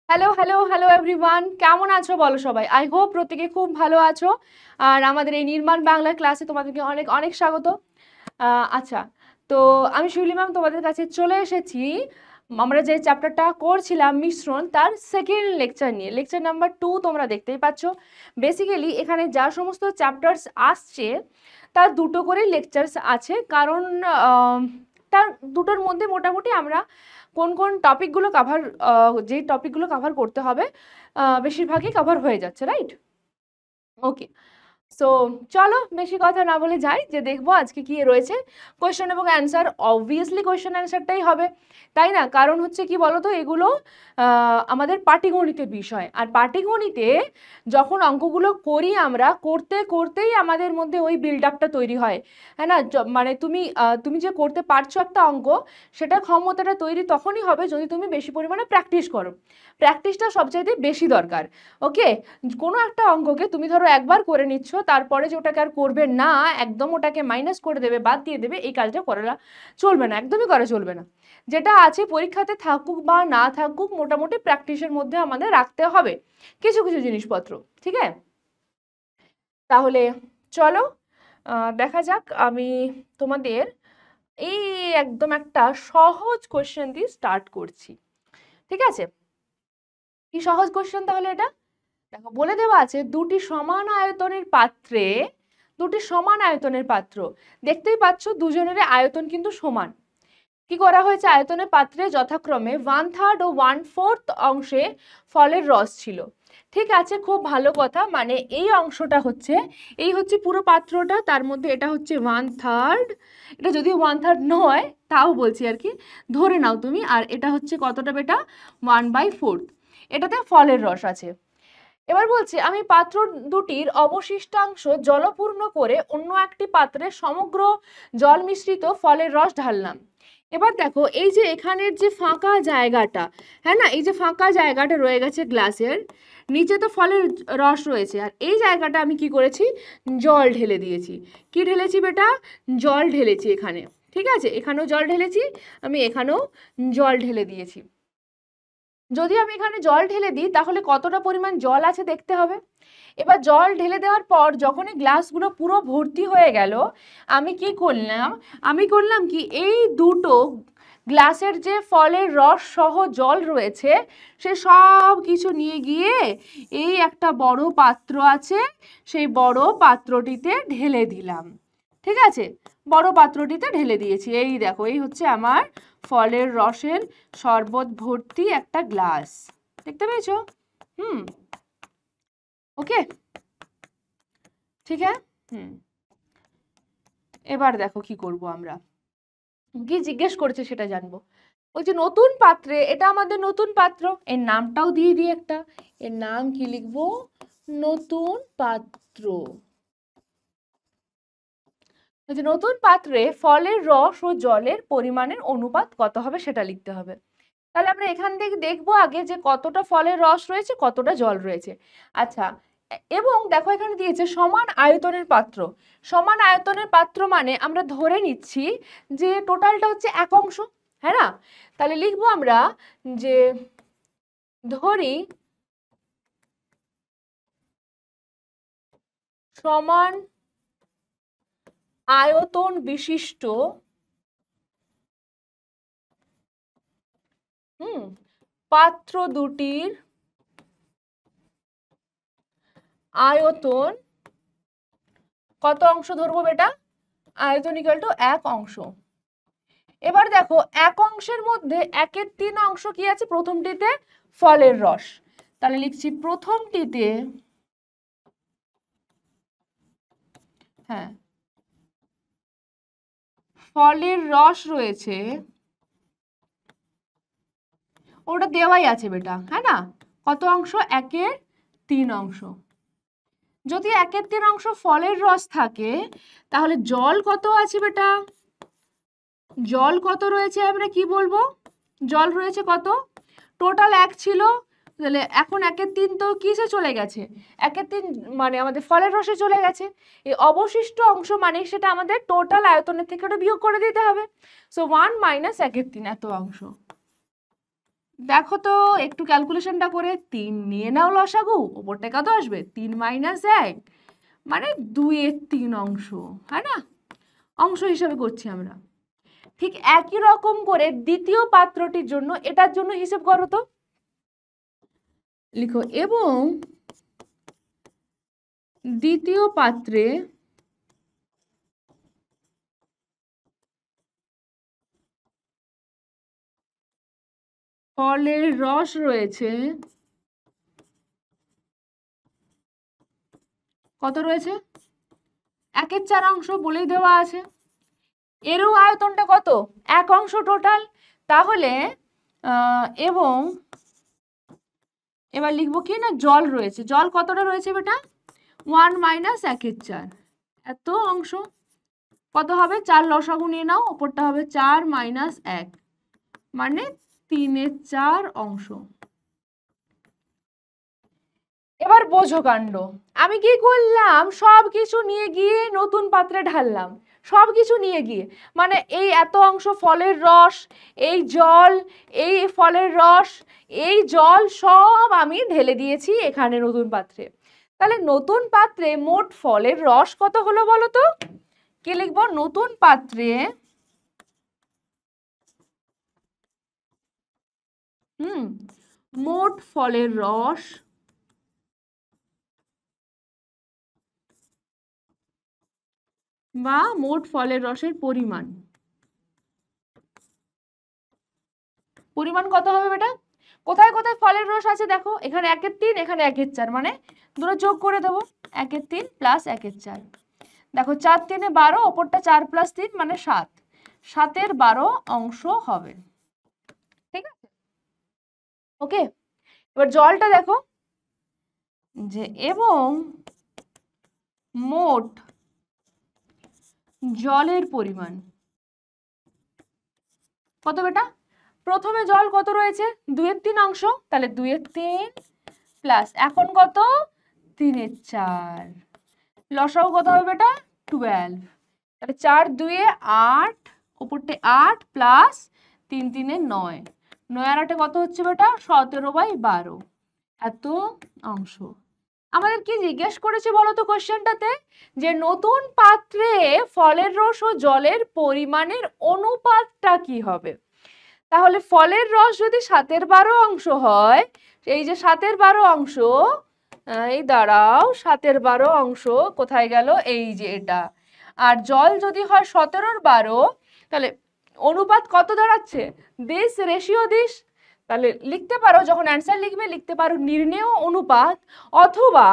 Hello hello hello everyone, কেমন আছো বলো সবাই? আই হোপ প্রত্যেকে খুব ভালো আছো। আর আমাদের এই নির্মাণ বাংলা ক্লাসে তোমাদেরকে অনেক অনেক স্বাগত। আচ্ছা, তো আমি শিউলি ম্যাম তোমাদের কাছে চলে এসেছি। আমরা যে চ্যাপ্টারটা করছিলাম মিশ্রণ, তার সেকেন্ড লেকচার নিয়ে, লেকচার নাম্বার 2 তোমরা দেখতেই পাচ্ছ। বেসিক্যালি এখানে যা সমস্ত চ্যাপ্টার্স আসছে তার দুটো করে লেকচার্স আছে, কারণ তার দুটোর মধ্যে মোটামুটি আমরা কোন কোন টপিকগুলো কাভার, যে টপিকগুলো কাভার করতে হবে বেশিরভাগই কাভার হয়ে যাচ্ছে, রাইট? ওকে, সো চলো বেশি কথা না বলে যাই, যে দেখবো আজকে কি রয়েছে। কোয়েশ্চেন এবং অ্যান্সার, অবভিয়াসলি কোয়েশ্চেন অ্যান্সারটাই হবে, তাই না? কারণ হচ্ছে কি বলতো, এগুলো আমাদের পাটিগণিতের বিষয়। আর পাটিগণিতে যখন অঙ্কগুলো করি আমরা, করতে করতেই আমাদের মধ্যে ওই বিল্ড আপটা তৈরি হয়, হ্যাঁ না? মানে তুমি যে করতে পারছো একটা অঙ্ক, সেটা ক্ষমতাটা তৈরি তখনই হবে যদি তুমি বেশি পরিমাণে প্র্যাকটিস করো। প্র্যাকটিসটা সবচাইতে বেশি দরকার। ওকে, কোনো একটা অঙ্ককে তুমি ধরো একবার করে নিচ্ছ, তারপরে যে ওটাকে আর করবে না, একদম ওটাকে মাইনাস করে দেবে, বাদ দিয়ে দেবে, এই কাজটা করা চলবে না, একদমই করা চলবে না। যেটা আছে পরীক্ষাতে থাকুক বা না থাকুক, মোটামুটি প্র্যাকটিসের মধ্যে আমাদের রাখতে হবে কিছু কিছু জিনিসপত্র, ঠিক আছে? তাহলে চলো দেখা যাক। আমি তোমাদের এই একদম একটা সহজ কোশ্চেন দিয়ে স্টার্ট করছি, ঠিক আছে? কি সহজ কোশ্চেন তাহলে এটা? দেখো, বলে দেওয়া আছে দুটি সমান আয়তনের পাত্র, দেখতেই পাচ্ছ দুজনের আয়তন কিন্তু সমান। কি করা হয়েছে? আয়তনের পাত্রে যথাক্রমে 1/3 ও 1/4 অংশে ফলের রস ছিল। ঠিক আছে, খুব ভালো কথা। মানে এই অংশটা হচ্ছে, এই হচ্ছে পুরো পাত্রটা, তার মধ্যে এটা হচ্ছে 1/3, এটা যদিও 1/3 নয়, তাও বলছি আর কি, ধরে নাও তুমি। আর এটা হচ্ছে কতটা বেটা? 1/4। এটাতে ফলের রস আছে। এবার বলছে, আমি পাত্র দুটির অবশিষ্টাংশ জলপূর্ণ করে অন্য একটি পাত্রে সমগ্র জল মিশ্রিত ফলের রস ঢাললাম। এবার দেখো, এই যে এখানের যে ফাঁকা জায়গাটা, হ্যাঁ না, এই যে ফাঁকা জায়গাটা রয়ে গেছে গ্লাসের নিচে, তো ফলের রস রয়েছে, আর এই জায়গাটা আমি কি করেছি? জল ঢেলে দিয়েছি। কি ঢেলেছি বেটা? জল ঢেলেছি এখানে। ঠিক আছে, এখানেও জল ঢেলেছি, আমি এখানেও জল ঢেলে দিয়েছি। যদি আমি এখানে জল ঢেলে দিই, তাহলে কতটা পরিমাণ জল আছে দেখতে হবে। এবার জল ঢেলে দেওয়ার পর যখন এই গ্লাসগুলো পুরো ভর্তি হয়ে গেল, আমি কি করলাম? আমি করলাম কি, এই দুটো গ্লাসের যে ফলের রস সহ জল রয়েছে, সে সব কিছু নিয়ে গিয়ে এই একটা বড় পাত্র আছে, সেই বড় পাত্রটিতে ঢেলে দিলাম। ঠিক আছে, বড় পাত্রটিতে ঢেলে দিয়েছি। এই দেখো, এই হচ্ছে আমার ফলের রসের শরবত ভর্তি একটা গ্লাস। দেখতে পেয়েছো? হুম, ওকে, ঠিক আছে। হুম, এবার দেখো কি করব আমরা, কি জিজ্ঞেস করেছে সেটা জানবো। ওই যে নতুন পাত্রে, এটা আমাদের নতুন পাত্র, এর নামটাও দিয়ে দিই একটা। এর নাম কি লিখবো? নতুন পাত্র। যে নতুন পাত্রে ফলের রস ও জলের পরিমাণের অনুপাত কত হবে সেটা লিখতে হবে। তাহলে আমরা এখান থেকে দেখবো আগে যে কতটা ফলের রস রয়েছে, কতটা জল রয়েছে। আচ্ছা, এবং দেখো এখানে দিয়েছে সমান আয়তনের পাত্র। সমান আয়তনের পাত্র মানে আমরা ধরে নিচ্ছি যে টোটালটা হচ্ছে এক অংশ, হ্যাঁ না? তাহলে লিখবো আমরা যে, ধরি সমান আয়তন বিশিষ্ট পাত্র দুটির আয়তন কত অংশ ধরবো বেটা? আয়তন ইকুয়াল টু এক অংশ। এবার দেখো, এক অংশের মধ্যে 1/3 অংশ কি আছে? প্রথমটিতে ফলের রস। তাহলে লিখছি প্রথমটিতে, হ্যাঁ, ফলের রস রয়েছে, ওটা দেওয়াই আছে বেটা, হ্যাঁ না? কত অংশ? 1/3 অংশ। যদি 1/3 অংশ ফলের রস থাকে, তাহলে জল কত আছে বেটা? জল কত রয়েছে আমরা কি বলবো? জল রয়েছে কত? টোটাল 1 ছিল, তাহলে এখন 1/3 তো কিসে চলে গেছে? 1/3 মানে আমাদের ফলের রসে চলে গেছে। এই অবশিষ্ট অংশ মানে সেটা আমাদের টোটাল আয়তনের থেকে ওটা বিয়োগ করে দিতে হবে। সো 1 - 1/3 এত অংশ। দেখো তো একটু ক্যালকুলেশনটা করে 3 নিয়ে নাও লসাগু, ওপরটা কত আসবে 3 মাইনাস 1 মানে 2/3 অংশ, হ্যাঁ না? অংশ হিসাবে করছি আমরা। ঠিক একই রকম করে দ্বিতীয় পাত্রটির জন্য এটার জন্য হিসেব করো তো, লিখো এবং দ্বিতীয় পাত্রে ফলের রস রয়েছে, কত রয়েছে 1/4 অংশ বলেই দেওয়া আছে। এরও আয়তনটা কত 1 অংশ টোটাল, তাহলে এবং এবার লিখবো কি না জল রয়েছে, জল কতটা রয়েছে বেটা 1 মাইনাস 1/4 এত অংশ, কত হবে 4 লসাগু নিয়ে নাও, ওপরটা হবে 4 মাইনাস 1 মানে 3/4 অংশ। এবার বোঝো কাণ্ড, আমি কি করলাম সব কিছু নিয়ে গিয়ে নতুন পাত্রে ঢাললাম, সব কিছু নিয়ে গিয়ে মানে এই এত অংশ ফলের রস, এই জল, এই ফলের রস, এই জল সব আমি ঢেলে দিয়েছি এখানে নতুন পাত্রে। তাহলে নতুন পাত্রে মোট ফলের রস কত হলো বলো তো, কি লিখবো নতুন পাত্রে মোট ফলের রস বা মোট ফলের রসের পরিমাণ, পরিমাণ কত হবে বেটা, কোথায় কোথায় ফলের রস আছে দেখো, এখানে 1/3 এখানে 1/4 মানে দুটো যোগ করে দেবো 1/3 প্লাস 1/4, দেখো 4 3 12, ওপরটা 4 প্লাস 3 মানে 7, 7/12 অংশ হবে, ঠিক আছে? ওকে, এবার জলটা দেখো যে এবং মোট জলের পরিমাণ কত বেটা, প্রথমে জল কত রয়েছে 2/3 অংশ, তাহলে 2/3 প্লাস এখন কত 3/4, লসাগু কত হবে বেটা 12, তাহলে 4 2 8, উপরতে 8 প্লাস 3 3 9, 9 আর 8 কত হচ্ছে বেটা 17/12 এত অংশ। আমাদের কি জিজ্ঞেস করেছে বলতো কোশ্চেনটাতে, যে নতুন পাত্রে ফলের রস ও জলের পরিমাণের অনুপাতটা কি হবে। তাহলে ফলের রস যদি 7/12 অংশ হয়, এই যে 7/12 অংশ, এই দাঁড়াও 7/12 অংশ কোথায় গেল, এই যে এটা, আর জল যদি হয় 17/12, তাহলে অনুপাত কত দাঁড়াচ্ছে দিস রেশিও দিস, তাহলে লিখতে পারো যখন অ্যান্সার লিখবে লিখতে পারো নির্ণেয় অনুপাত, অথবা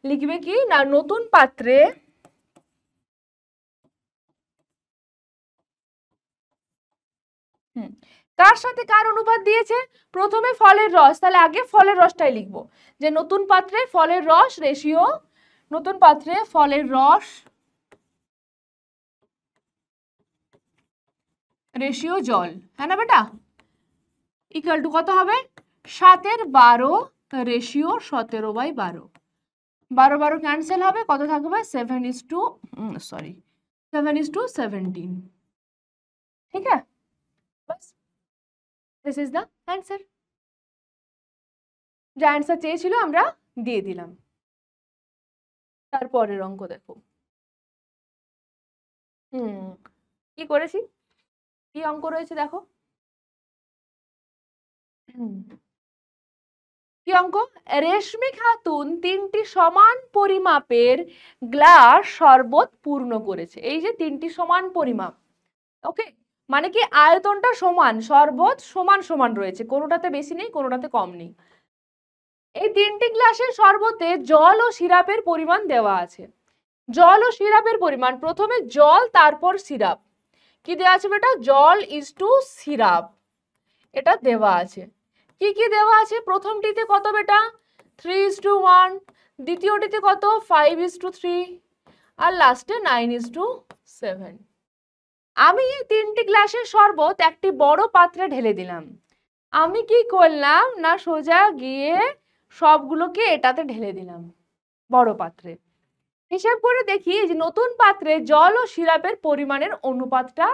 লিখবে কি না নতুন পাত্রে কার সাথে কার অনুপাত দিয়েছে, প্রথমে ফলের রস, তাহলে আগে ফলের রসটাই লিখবো, যে নতুন পাত্রে ফলের রস রেশিও, নতুন পাত্রে ফলের রস রেশিও জল, হ্যাঁ না বেটা, ইকুয়াল টু কত হবে 7/12 রেশিও 17/12, 12 12 ক্যান্সেল হবে, কত থাকবে 7:17, ঠিক আছে, বাস দিস ইজ দ্য অ্যান্সার, যা অ্যান্সার চেয়েছিল আমরা দিয়ে দিলাম। তারপরের অঙ্ক দেখো, কি করেছি, কি অঙ্ক রয়েছে দেখো, কি অঙ্ক, রেশমি খাতুন 3টি সমান পরিমাপের গ্লাস শরবত পূর্ণ করেছে, এই যে 3টি সমান পরিমাপ, ওকে, মানে কি আয়তনটা সমান, শরবত সমান সমান রয়েছে, কোনোটাতে বেশি নেই কোনোটাতে কম নেই। এই 3টি গ্লাসের শরবতে জল ও সিরাপের পরিমাণ দেওয়া আছে, জল ও সিরাপের পরিমাণ, প্রথমে জল তারপর সিরাপ, কি দেওয়া আছে বেটা জল ইজ টু সিরাপ, এটা দেওয়া আছে। কি কি দেওয়া আছে, প্রথমটিতে কত বেটা 3:1, দ্বিতীয়টিতে কত 5:3 আর লাস্টে 9:7। আমি এই 3টি গ্লাসের শরবত একটি বড় পাত্রে ঢেলে দিলাম, আমি কি করলাম না সোজা গিয়ে সবগুলোকে এটাতে ঢেলে দিলাম বড় পাত্রে, হিসাব করে দেখি যে নতুন পাত্রে জল ও সিরাপের পরিমাণের অনুপাতটা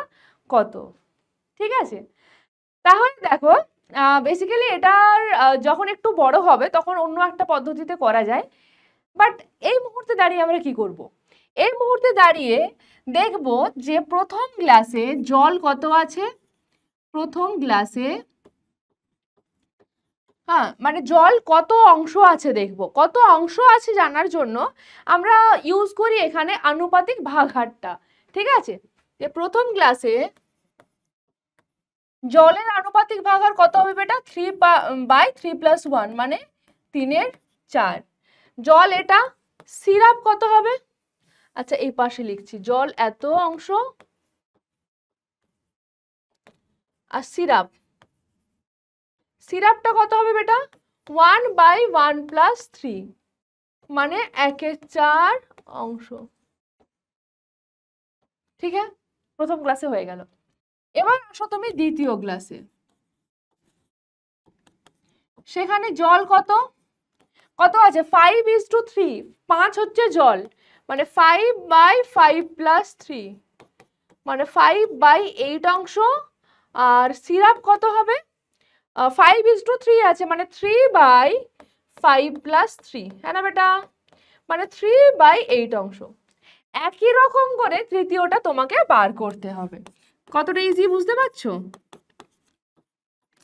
কত, ঠিক আছে। তাহলে দেখো বেসিক্যালি এটার যখন একটু বড় হবে তখন অন্য একটা পদ্ধতিতে করা যায়, বাট এই মুহূর্তে দাঁড়িয়ে আমরা কি করব? এই মুহূর্তে দাঁড়িয়ে দেখব যে প্রথম গ্লাসে জল কত আছে। প্রথম গ্লাসে হ্যাঁ, মানে জল কত অংশ আছে দেখব। কত অংশ আছে জানার জন্য আমরা ইউজ করি এখানে আনুপাতিক ভাগহারটা। ঠিক আছে, যে প্রথম গ্লাসে জলের আনুপাতিক ভাগহার কত হবে বেটা? 3/3+1 মানে 3/4। জল এটা। সিরাপ কত হবে? আচ্ছা এই পাশে লিখছি, জল এত অংশ আর সিরাপটা কত হবে বেটা? 1/1+3 মানে 1/4 অংশ। ঠিক আছে, প্রথম ক্লাসে হয়ে গেল। এবার আসো তুমি দ্বিতীয় ক্লাসে। সেখানে জল কত আছে? 5:3। 5 হচ্ছে জল, মানে 5/5+3 মানে 5/8 অংশ। আর সিরাপ কত হবে? 5:3 আছে, মানে 3/5+3, হ্যাঁ না বেটা? মানে 3/8 অংশ। একই রকম করে তৃতীয়টা তোমাকে বার করতে হবে। কতটা ইজি বুঝতে পারছো?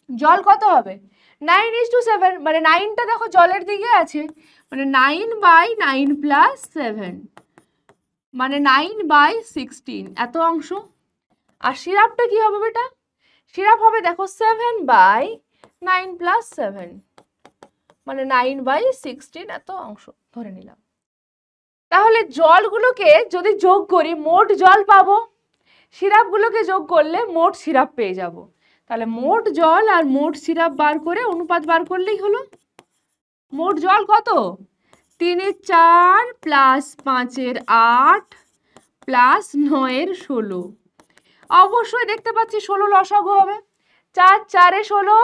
জল কত হবে? 9:7, মানে 9টা দেখো জলের দিকে আছে, মানে 9/9+7 মানে 9/16 এত অংশ। আর সিরাপটা কি হবে বেটা? সিরাপ হবে দেখো 7/9+7 মানে 9/16 এত অংশ ধরে নিলাম। তাহলে জলগুলোকে যদি যোগ করি মোট জল পাবো, সিরাপগুলোকে যোগ করলে মোট সিরাপ পেয়ে যাব। তাহলে মোট জল আর মোট সিরাপ বার করে অনুপাত বার করলেই হলো। মোট জল কত? 3/4 প্লাস 5/8 প্লাস 9/16। অবশ্যই দেখতে পাচ্ছি 16 লসাগু হবে। 4×4 = 16,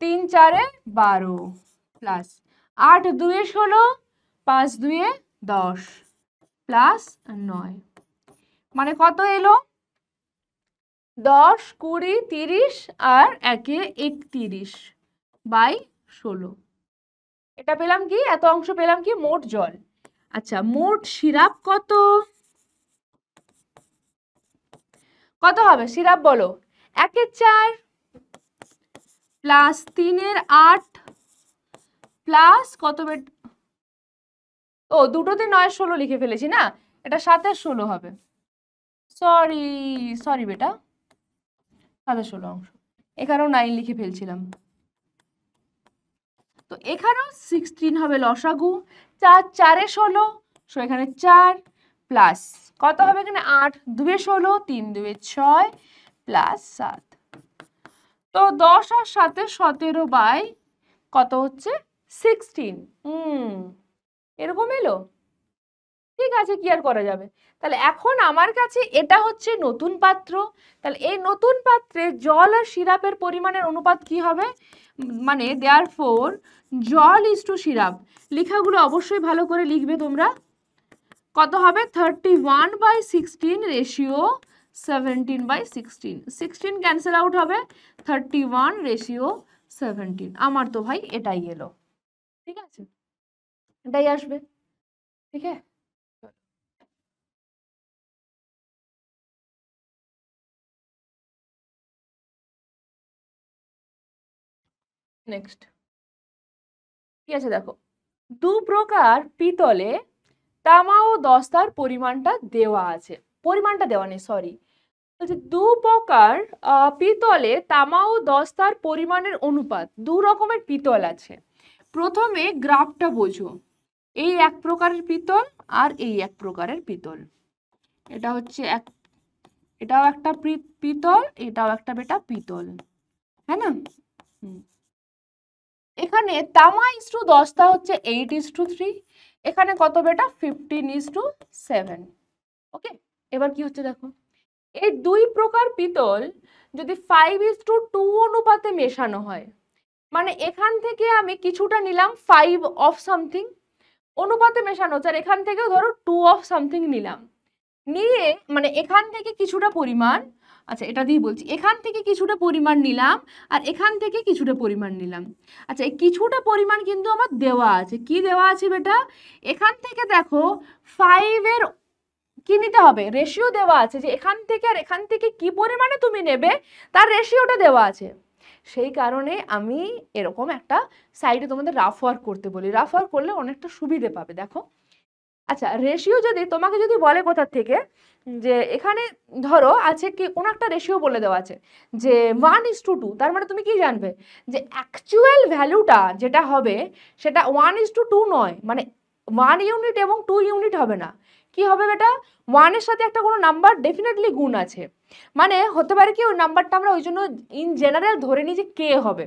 3×4 = 12 প্লাস 8×2 = 16, 5×2 = 10 প্লাস 9 মানে কত এলো? 10, 20, 30 আর 1/31/16। এটা পেলাম কি? এত অংশ পেলাম কি? মোট জল। আচ্ছা মোট সিরাপ কত হবে? সিরাপ বলো। 1/4 প্লাস 3/8 প্লাস কত বেট? ও দুটোতে 9/16 লিখে ফেলেছি না, এটা 7/16 হবে। সরি বেটা, 7/16 অংশ। এখানেও 9 লিখে ফেলছিলাম। তো এখানেও 16 হবে লসাগু। 4×4 = 16, সো এখানে 4 প্লাস কত হবে এখানে? 8×2 = 16, 3×2 = 6 প্লাস 7। তো 10 আর 7 17 বাই কত হচ্ছে? 16। এরকম এলো। ঠিক আছে, কি আর করা যাবে। তাহলে এখন আমার কাছে এটা হচ্ছে নতুন পাত্র। তাহলে এই নতুন পাত্রে জল আর সিরাপের পরিমাণের অনুপাত কি হবে? মানে দেয়ারফোর জল ইজ টু সিরাপ। লেখাগুলো অবশ্যই ভালো করে লিখবে তোমরা। কত হবে? 31/16 রেশিও 17/16। 16 ক্যান্সেল আউট হবে, 31 রেশিও 17। আমার তো ভাই এটাই এলো। ঠিক আছে, এটাই আসবে। ঠিক আছে, নেক্সট কি আছে দেখো। দু প্রকার পিতলে তামা ও দস্তার পরিমাণটা দেওয়া আছে। পরিমাণটা দেওয়া নেই, সরি। বলছে দু প্রকার পিতলে তামা ও দস্তার পরিমাণের অনুপাত। দু রকমের পিতল আছে। প্রথমে গ্রাফটা বোঝো। এই এক প্রকারের পিতল আর এই এক প্রকারের পিতল। এটা হচ্ছে এটাও একটা পিতল, এটাও একটা বেটা পিতল, হ্যাঁ না? এখানে তামা ইস্টু দস্তা হচ্ছে 8:3। এখানে কত বেটা? 15:7। ওকে, এবার কি হচ্ছে দেখো। এই দুই প্রকার পিতল যদি 5:2 অনুপাতে মেশানো হয়, মানে এখান থেকে আমি কিছুটা নিলাম 5 অফ সামথিং অনুপাতে মেশানো হচ্ছে, আর এখান থেকেও ধরো 2 অফ সামথিং নিলাম, নিয়ে মানে এখান থেকে কিছুটা পরিমাণ আচ্ছা এটা দিয়ে বলছি, এখান থেকে কিছুটা পরিমাণ নিলাম আর এখান থেকে কিছুটা পরিমাণ নিলাম। আচ্ছা এই কিছুটা পরিমাণ কিন্তু আমার দেওয়া আছে, কি দেওয়া আছে বেটা, এখান থেকে দেখো 5 এর কি নিতে হবে, রেশিও দেওয়া আছে, যে এখান থেকে আর এখান থেকে কি পরিমাণে তুমি নেবে তার রেশিওটা দেওয়া আছে। সেই কারণে আমি এরকম একটা সাইডে তোমাদের রাফ ওয়ার্ক করতে বলি, রাফ ওয়ার্ক করলে অনেকটা সুবিধে পাবে। দেখো আচ্ছা রেশিও যদি তোমাকে যদি বলে কোথা থেকে, যে এখানে ধরো আছে কি কোনো একটা রেশিও বলে দেওয়া আছে যে 1:2, তার মানে তুমি কি জানবে যে অ্যাকচুয়াল ভ্যালুটা যেটা হবে সেটা 1:2 নয়, মানে 1 ইউনিট এবং 2 ইউনিট হবে না, কি হবে বেটা, 1 এর সাথে একটা কোনো নাম্বার ডেফিনেটলি গুণ আছে, মানে হতে পারে কি ওই নাম্বারটা আমরা ওই জন্য ইন জেনারেল ধরে নিই যে কে হবে,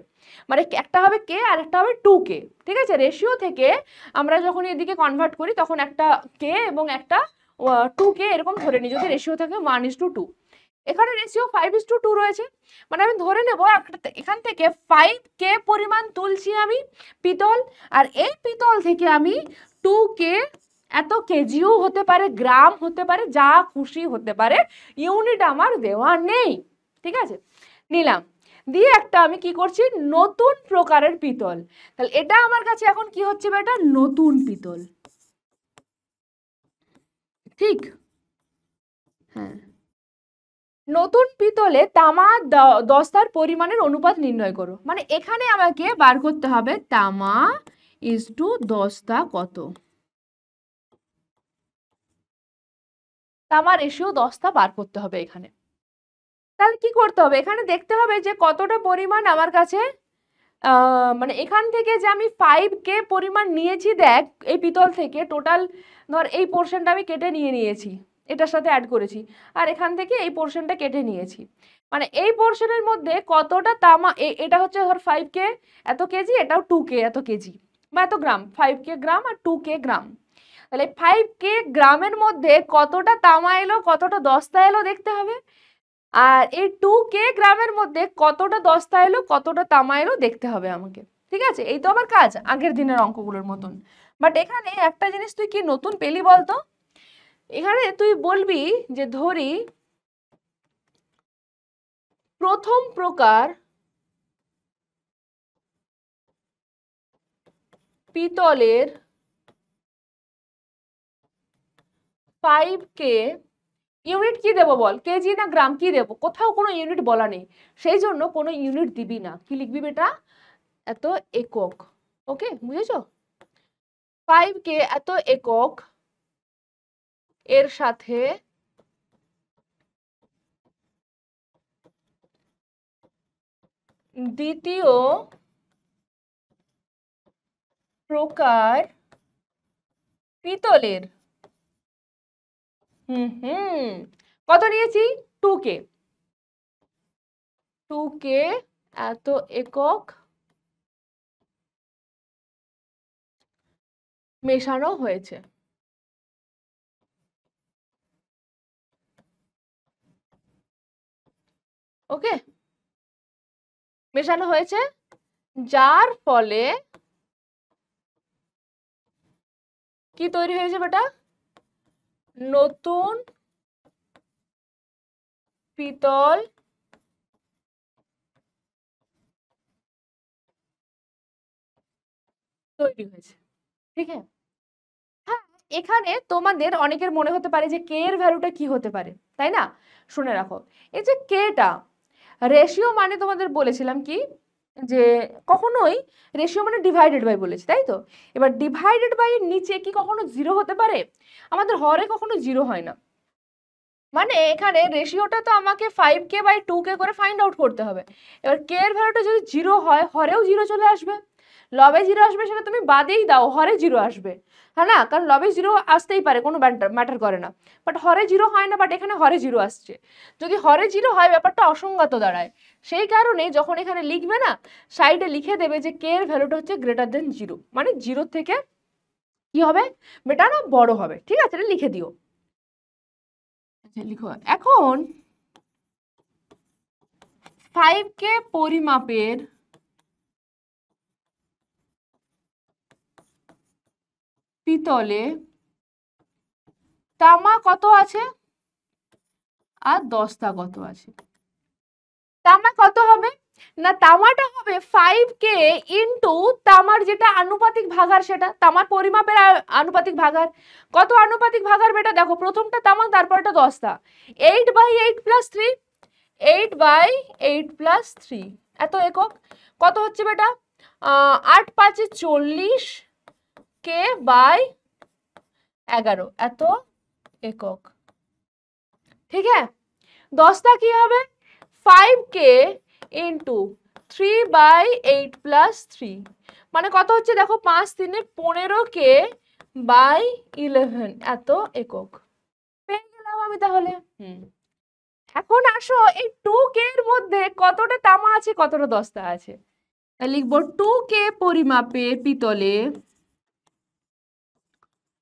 মানে একটা হবে কে আর একটা হবে 2k, ঠিক আছে। রেশিও থেকে আমরা যখন এদিকে কনভার্ট করি তখন একটা কে এবং একটা 2k এরকম ধরে নিই যদি রেশিও থাকে 1:2। এখানে রেশিও 5:2 রয়েছে, মানে আমি ধরে নেব এখান থেকে 5k পরিমাণ তুলছি আমি পিতল, আর এই পিতল থেকে আমি 2k এত কেজিও হতে পারে, গ্রাম হতে পারে, যা খুশি হতে পারে, ইউনিট আমার দেওয়া নেই, ঠিক আছে। নিলাম, দিয়ে একটা আমি কি করছি, নতুন প্রকারের পিতল, তাহলে এটা আমার কাছে এখন কি হচ্ছে বেটা, নতুন পিতল, ঠিক, হ্যাঁ। নতুন পিতলে তামা দস্তার পরিমাণের অনুপাত নির্ণয় করো, মানে এখানে আমাকে বার করতে হবে তামা ইজটু দস্তা কত, তামা রেশিও দস্তা বার করতে হবে এখানে। তাহলে কি করতে হবে, এখানে দেখতে হবে যে কতটা পরিমাণ আমার কাছে, মানে এখান থেকে যে আমি 5k পরিমাণ নিয়েছি, দেখ এই পিতল থেকে টোটাল ধর এই পোর্শনটা আমি কেটে নিয়েছি, এটার সাথে অ্যাড করেছি, আর এখান থেকে এই পোর্শনটা কেটে নিয়েছি, মানে এই পোর্শনের মধ্যে কতটা তামা, এটা হচ্ছে ধর 5k এত কেজি, এটাও 2k এত কেজি বা এত গ্রাম, 5k গ্রাম আর 2k গ্রাম, তাহলে 5k গ্রামের মধ্যে কতটা তামা এলো কতটা দস্তা এলো দেখতে হবে, আর এই 2k গ্রামের মধ্যে কতটা দস্তা এলো কতটা তামা এলো দেখতে হবে আমাকে, ঠিক আছে। এই তো আমার কাজ আগের দিনের অঙ্কগুলোর মতন, বাট এখানে একটা জিনিস তুই কি নতুন পেলি বলতো, এখানে তুই বলবি যে ধরি প্রথম প্রকার পিতলের 5k, ইউনিট কি দেবো বল, কেজি না গ্রাম, কি দেবো, কোথাও কোনো ইউনিট বলা নেই, সেই জন্য কোনো ইউনিট দিবি না, কি লিখবি বেটা, এত একক, ওকে বুঝেছো, 5k এত একক এর সাথে দ্বিতীয় প্রকার পিতলের, কত নিয়েছি, 2k, 2k এত একক মেশানো হয়েছে, ওকে মেশানো হয়েছে, যার ফলে কি তৈরি হয়েছে বেটা, নতুন পিতল তৈরি হয়েছে, ঠিক আছে। হ্যাঁ, এখানে তোমাদের অনেকের মনে হতে পারে যে কে এর ভ্যালুটা কি হতে পারে, তাই না, শুনে রাখো, এই যে কেটা রেশিও মানে তোমাদের বলেছিলাম কি, যে কখনোই রেশিও মানে ডিভাইডেড বাই বলেছি, তাই তো, এবার ডিভাইডেড বাই এর নিচে কি কখনো জিরো হতে পারে, আমাদের হরে কখনো জিরো হয় না, মানে এখানে রেশিওটা তো আমাকে 5k বাই 2k করে ফাইন্ড আউট করতে হবে, এবার কে এর ভ্যালুটা যদি জিরো হয় হরেও জিরো চলে আসবে, লবে জিরো আসবে সেটা তুমি বাদেই দাও, হরে জিরো আসবে, হ্যাঁ না, কারণ লবে জিরো আসতেই পারে, কোনো ম্যাটার করে না, বাট হরে জিরো হয় না, বাট এখানে হরে জিরো আসছে, যদি হরে জিরো হয় ব্যাপারটা অসংগত দাঁড়ায়, সেই কারণে যখন এখানে লিখবে না সাইডে লিখে দেবে যে কে এর ভ্যালুটা হচ্ছে গ্রেটার দেন জিরো, মানে জিরো থেকে কি হবে বেটা না বড় হবে, ঠিক আছে, এটা লিখে দিও, আচ্ছা লিখো এখন 5k পরিমাপের পিতলে তামা কত আছে আর দস্তা কত আছে, তামা কত হবে না, তামাটা হবে 5K ইন্টু তামার যেটা আনুপাতিক ভাগার, সেটা তামার পরিমাপের আনুপাতিক ভাগার। কত আনুপাতিক ভাগার বেটা, দেখো প্রথমটা তামা তারপরটা দস্তা। 8/8 + 3, 8/8 + 3 এত একক। কত হচ্ছে বেটা, 8 × 5 = 40 K/11 এত একক। ঠিক আছে, দস্তা কি হবে 5K ইন্টু 3/8 + 3, মানে কত হচ্ছে দেখো 5 × 3 = 15K/11 এত একক। পেয়ে গেলাম আমি তাহলে। এখন আসো এই 2K এর মধ্যে কতটা তামা আছে কতটা দস্তা আছে, লিখবো 2K পরিমাপে পিতলে,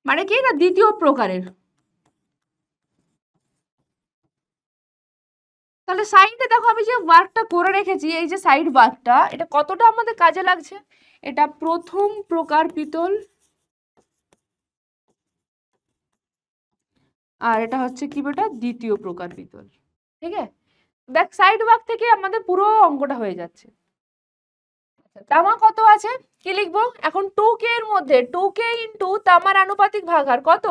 মানে কি না দ্বিতীয় প্রকারের। তাহলে সাইডে দেখো আমি যে ওয়ার্কটা করে রেখেছি, এই যে সাইড ওয়ার্কটা, এটা কতটা আমাদের কাজে লাগছে। এটা প্রথম প্রকার পিতল, আর এটা হচ্ছে কি বেটা দ্বিতীয় প্রকার পিতল। ঠিক আছে, দেখ সাইড ওয়ার্ক থেকে আমাদের পুরো অঙ্কটা হয়ে যাচ্ছে। তামা কত আছে কি লিখবো এখন, 2K এর মধ্যে 2K ইন্টু তামার আনুপাতিক ভাগার কত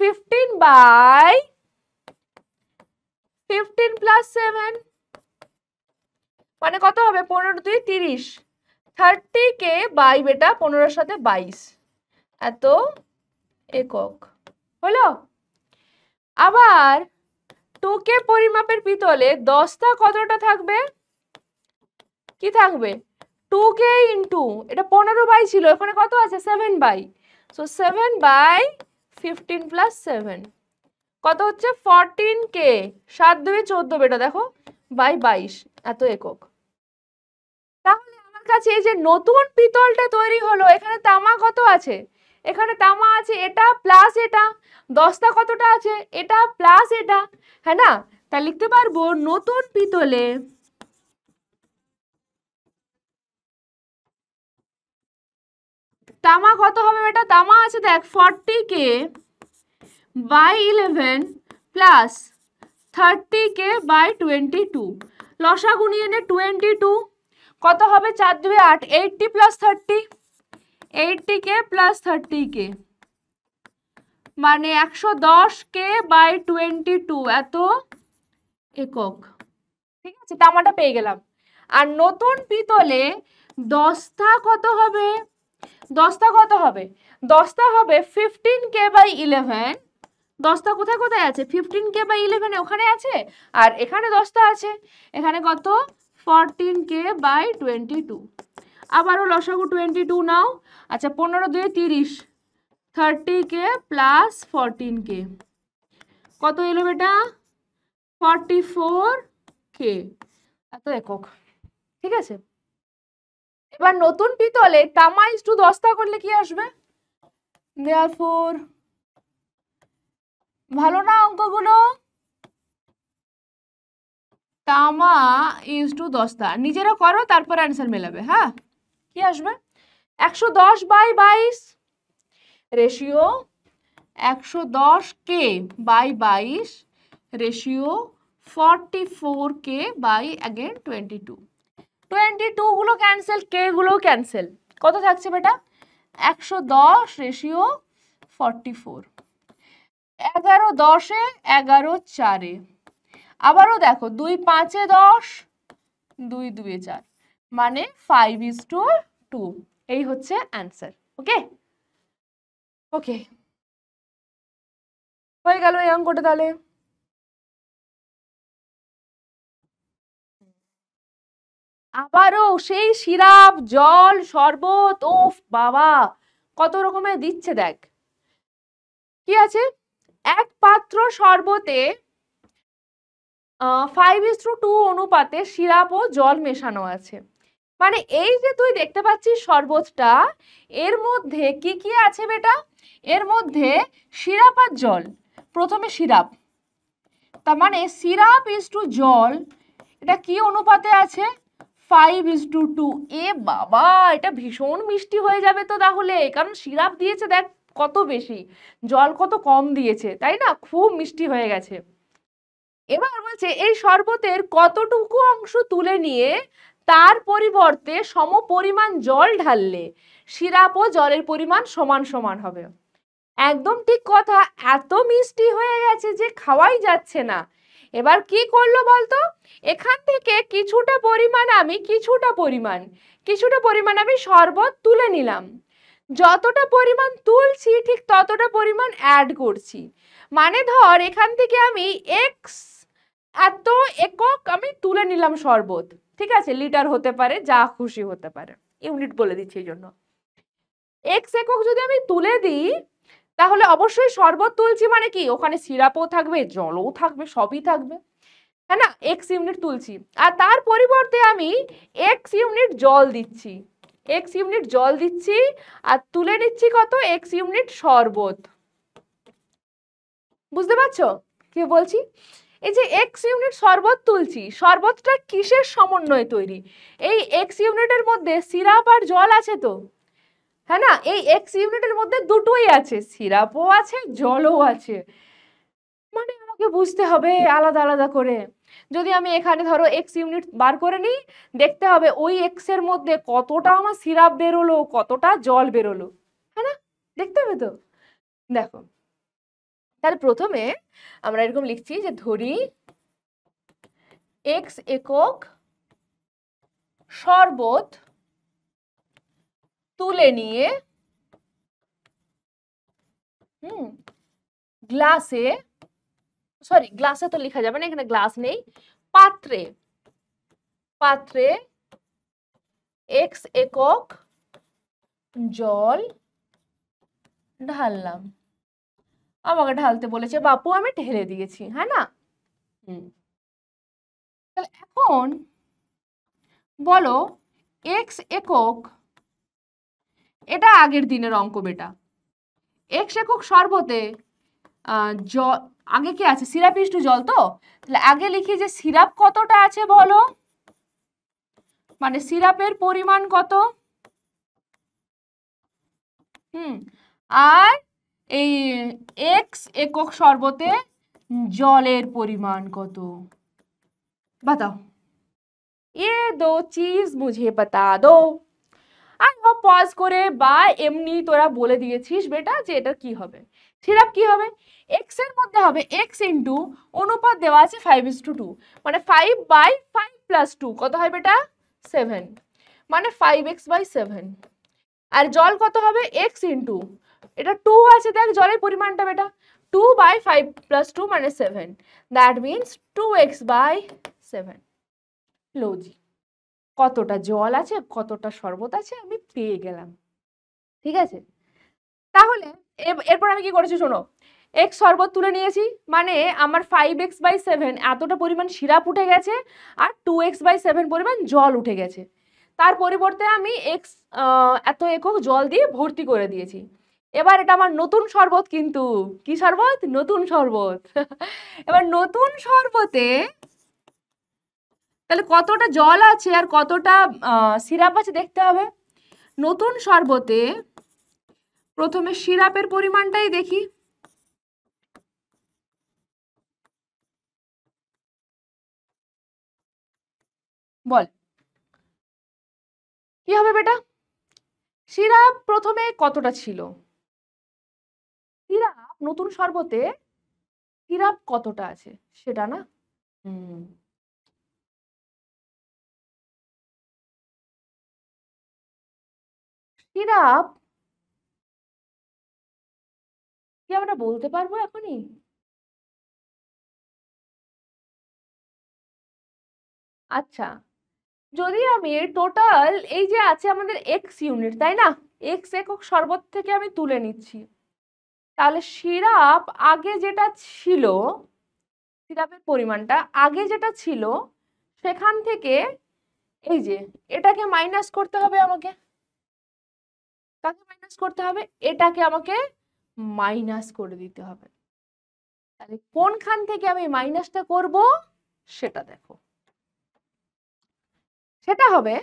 15/15 + 7, মানে কত হবে 15 × 2 = 30, 30K বাই বেটা 15 এর সাথে 22 এত একক হলো। আবার 2K পরিমাপের পিতলে দস্তা কতটা থাকবে, কি থাকবে 2K ইন্টু এটা 15/, ছিল এখানে কত আছে 7/, সো 7/15 + 7 কত হচ্ছে 14K, 7 × 2 = 14 বেটা দেখো বাই 22 এত একক। তাহলে আমার কাছে এই যে নতুন পিতলটা তৈরি হলো, এখানে তামা কত আছে, এখানে তামা আছে এটা প্লাস এটা, দস্তা কতটা আছে এটা প্লাস এটা, হ্যাঁ না, তা লিখতে পারবো নতুন পিতলে তামা কত হবে বেটা, তামা আছে দেখ 40K/11 প্লাস 30K/22, লসাগু নিয়ে নে 22, কত হবে 4 × 2 = 8, 80 + 30, 80K + 30K, মানে 110K/22 এত একক। ঠিক আছে, তামাটা পেয়ে গেলাম। আর নতুন পিতলে দস্তা কত হবে, দস্তা কত হবে, দস্তা হবে 15K/11, দস্তা কোথায় কোথায় আছে 15K/11 ওখানে আছে, আর এখানে দস্তা আছে, এখানে কত 14K/22, আবারও লসাগু 22 নাও। আচ্ছা 15 × 2 = 30, 30K + 14K কত এলো বেটা 44K এত একক। ঠিক আছে, এবার নতুন পিতলে তামা = দস্তা করলে কি আসবে, therefore ভালো না অঙ্কগুলো, তামা = দস্তা, নিজেরা করো তারপর অ্যান্সার মেলাবে। হ্যাঁ, কি আসবে 110/22 রেশিও 110K/22 রেশিও 44K/22, 22 গুলো ক্যান্সেল, K গুলো ক্যান্সেল, কত থাকছে বেটা 110/44, 11 10 11 4, আবারও দেখো 2 5 10, 2 2 4, মানে 5:2, এই হচ্ছে অ্যান্সার। ওকে ওকে, হয়ে গেল এই অঙ্কটা তাহলে। আবারও সেই সিরাপ জল শরবত, ওফ বাবা কত রকমের দিচ্ছে দেখ, কি আছে এক পাত্র শরবতে 5:2 অনুপাতে সিরাপ ও জল মেশানো আছে, মানে এই যে তুই দেখতে পাচ্ছিস শরবতটা, এর মধ্যে কি কি আছে বেটা, এর মধ্যে সিরাপ আর জল, প্রথমে সিরাপ, তার মানে সিরাপ = জল, এটা কি অনুপাতে আছে 5:2, এ বাবা এটা ভীষণ মিষ্টি হয়ে যাবে তো তাহলে, কারণ সিরাপ দিয়েছে দেখ কত বেশি, জল কত কম দিয়েছে, তাই না, খুব মিষ্টি হয়ে গেছে। এবার বলছে এই শরবতের কতটুকু অংশ তুলে নিয়ে তার পরিবর্তে সমপরিমাণ জল ঢাললে সিরাপ ও জলের পরিমাণ সমান সমান হবে। একদম ঠিক কথা, এত মিষ্টি হয়ে গেছে যে খাওয়াই যাচ্ছে না। এবার কি করলো বলতো, এখান থেকে কিছুটা পরিমাণ আমি শরবত তুলে নিলাম। যতটা পরিমাণ তুলছি ঠিক ততটা পরিমাণ অ্যাড করছি। মানে ধর এখান থেকে আমি এত একক আমি তুলে নিলাম শরবত, ঠিক আছে, লিটার হতে পারে, যা খুশি হতে পারে, ইউনিট বলে দিচ্ছি এই জন্য। এক্স একক যদি আমি তুলে দিই তাহলে অবশ্যই শরবত তুলছি মানে কি ওখানে সিরাপও থাকবে, জলও থাকবে, সবই থাকবে, হ্যাঁ না, এক্স ইউনিট তুলছি। আর তার পরিবর্তে আমি এক্স ইউনিট জল দিচ্ছি, আর তুলে নিচ্ছি কত, এক্স ইউনিট শরবত। বুঝতে পারছো কি বলছি? এই যে এক্স ইউনিট শরবত তুলছি, শরবতটা কিসের সমন্বয়ে তৈরি? এই এক্স ইউনিটের মধ্যে সিরাপ আর জল আছে তো, হ্যাঁ না, এই এক্স ইউনিটের মধ্যে দুটোই আছে, সিরাপও আছে জলও আছে। মানে আমাকে বুঝতে হবে আলাদা আলাদা করে। যদি আমি এখানে ধরো এক্স ইউনিট বার করে নিই, দেখতে হবে ওই এক্স এর মধ্যে কতটা আমার সিরাপ বেরোলো, কতটা জল বেরোলো, হ্যাঁ না, দেখতে হবে তো। দেখো তাহলে প্রথমে আমরা এরকম লিখছি যে ধরি এক্স একক শরবত তুলে নিয়ে গ্লাসে, সরি গ্লাসে তো লেখা যাবে না, এখানে গ্লাস নেই, পাত্রে এক্স একক জল ঢাললাম। আমাকে ঢালতে বলেছে বাপু, আমি ঢেলে দিয়েছি, হ্যাঁ না। তাহলে এখন বলো এক্স একক, এটা আগের দিনের অঙ্ক বেটা, এক্স একক শরবতে জল, আগে কি আছে, সিরাপ ইস টু জল, তো তাহলে আগে লিখি যে সিরাপ কতটা আছে বলো, মানে সিরাপের পরিমাণ কত, আর এই এক্স একক শরবতে জলের পরিমাণ কত, বাতাও, ये दो चीज मुझे बता दो। আর পজ করে বা এমনি তোরা বলে দিয়েছিস বেটা যে এটা কি হবে, সিরাপ কি হবে, এক্স এর মধ্যে হবে এক্স ইন্টু অনুপাত দেওয়া আছে 5:2, মানে 5/5 + 2 কত হয় বেটা 7, মানে 5x/7। আর জল কত হবে এক্স ইন্টু, এটা 2 আছে, দেখ জলের পরিমাণটা বেটা 2/5 + 2 মানে 7, দ্যাট মিনস 2x/7। লজি, কতটা জল আছে কতটা শরবত আছে আমি পেয়ে গেলাম, ঠিক আছে। তাহলে এরপর আমি কি করেছি শোনো, এক্স শরবত তুলে নিয়েছি, মানে আমার 5x/7 এতটা পরিমাণ সিরাপ উঠে গেছে, আর 2x/7 পরিমাণ জল উঠে গেছে। তার পরিবর্তে আমি এক্স এত একক জল দিয়ে ভর্তি করে দিয়েছি। এবার এটা আমার নতুন শরবত, কিন্তু কি শরবত, নতুন শরবত। এবার নতুন শরবতে তাহলে কতটা জল আছে আর কতটা সিরাপ আছে দেখতে হবে। নতুন শরবতে প্রথমে সিরাপের পরিমাণটাই দেখি, বল কি হবে বেটা, সিরাপ প্রথমে কতটা ছিল, সিরাপ নতুন শরবতে সিরাপ কতটা আছে সেটা না, সিরাপ কি আমরা বলতে পারবো এখনই, আচ্ছা যদি আমি টোটাল এই যে আছে আমাদের এক্স ইউনিট, তাই না, এক্স একক শরবত থেকে আমি তুলে নিচ্ছি, তাহলে সিরাপ আগে যেটা ছিল, সিরাপের পরিমাণটা আগে যেটা ছিল সেখান থেকে এই যে এটাকে মাইনাস করতে হবে আমাকে, কাকে মাইনাস করতে হবে, এটাকে আমাকে মাইনাস করে দিতে হবে। তাহলে কোনখান থেকে আমি মাইনাসটা করব সেটা দেখো, সেটা হবে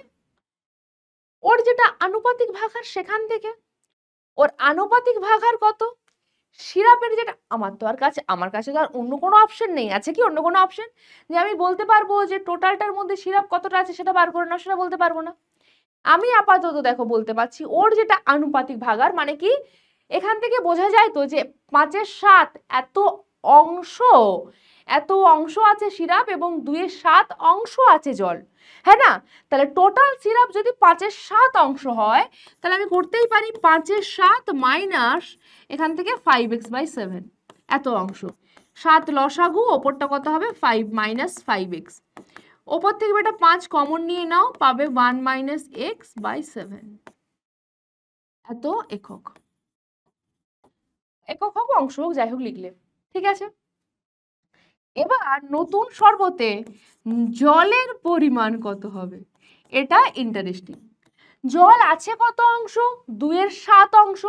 ওর যেটা আনুপাতিক ভাগার সেখান থেকে, ওর আনুপাতিক ভাগার কত সিরাপের যেটা আমার কাছে তো আর অন্য কোনো অপশন নেই। আছে কি অন্য কোনো অপশন যে আমি বলতে পারবো যে টোটালটার মধ্যে সিরাপ কতটা আছে সেটা বার করে নাও? সেটা বলতে পারবো না। আমি আপাতত দেখো বলতে পারছি ওর যেটা আনুপাতিক ভাগার, মানে কি এখান থেকে বোঝা যায় তো যে 5-এর 7 অংশ এত অংশ আছে সিরাপ এবং 2-এর 7 অংশ আছে জল, হ্যাঁ না? তাহলে টোটাল সিরাপ যদি 5-এর 7 অংশ হয় তাহলে আমি করতেই পারি 5-এর 7 মাইনাস এখান থেকে 5x/7 এত অংশ। 7 লসাগু, ওপরটা কত হবে 5 মাইনাস 5x, ওপর থেকে বেটা 5 কমন নিয়ে নাও, পাবে 1 মাইনাস x/7 এত একক। একক হোক অংশ হোক যাই হোক লিখলে ঠিক আছে। এবার নতুন শরবতে জলের পরিমাণ কত হবে, এটা ইন্টারেস্টিং। জল আছে কত অংশ? 2-এর 7 অংশ।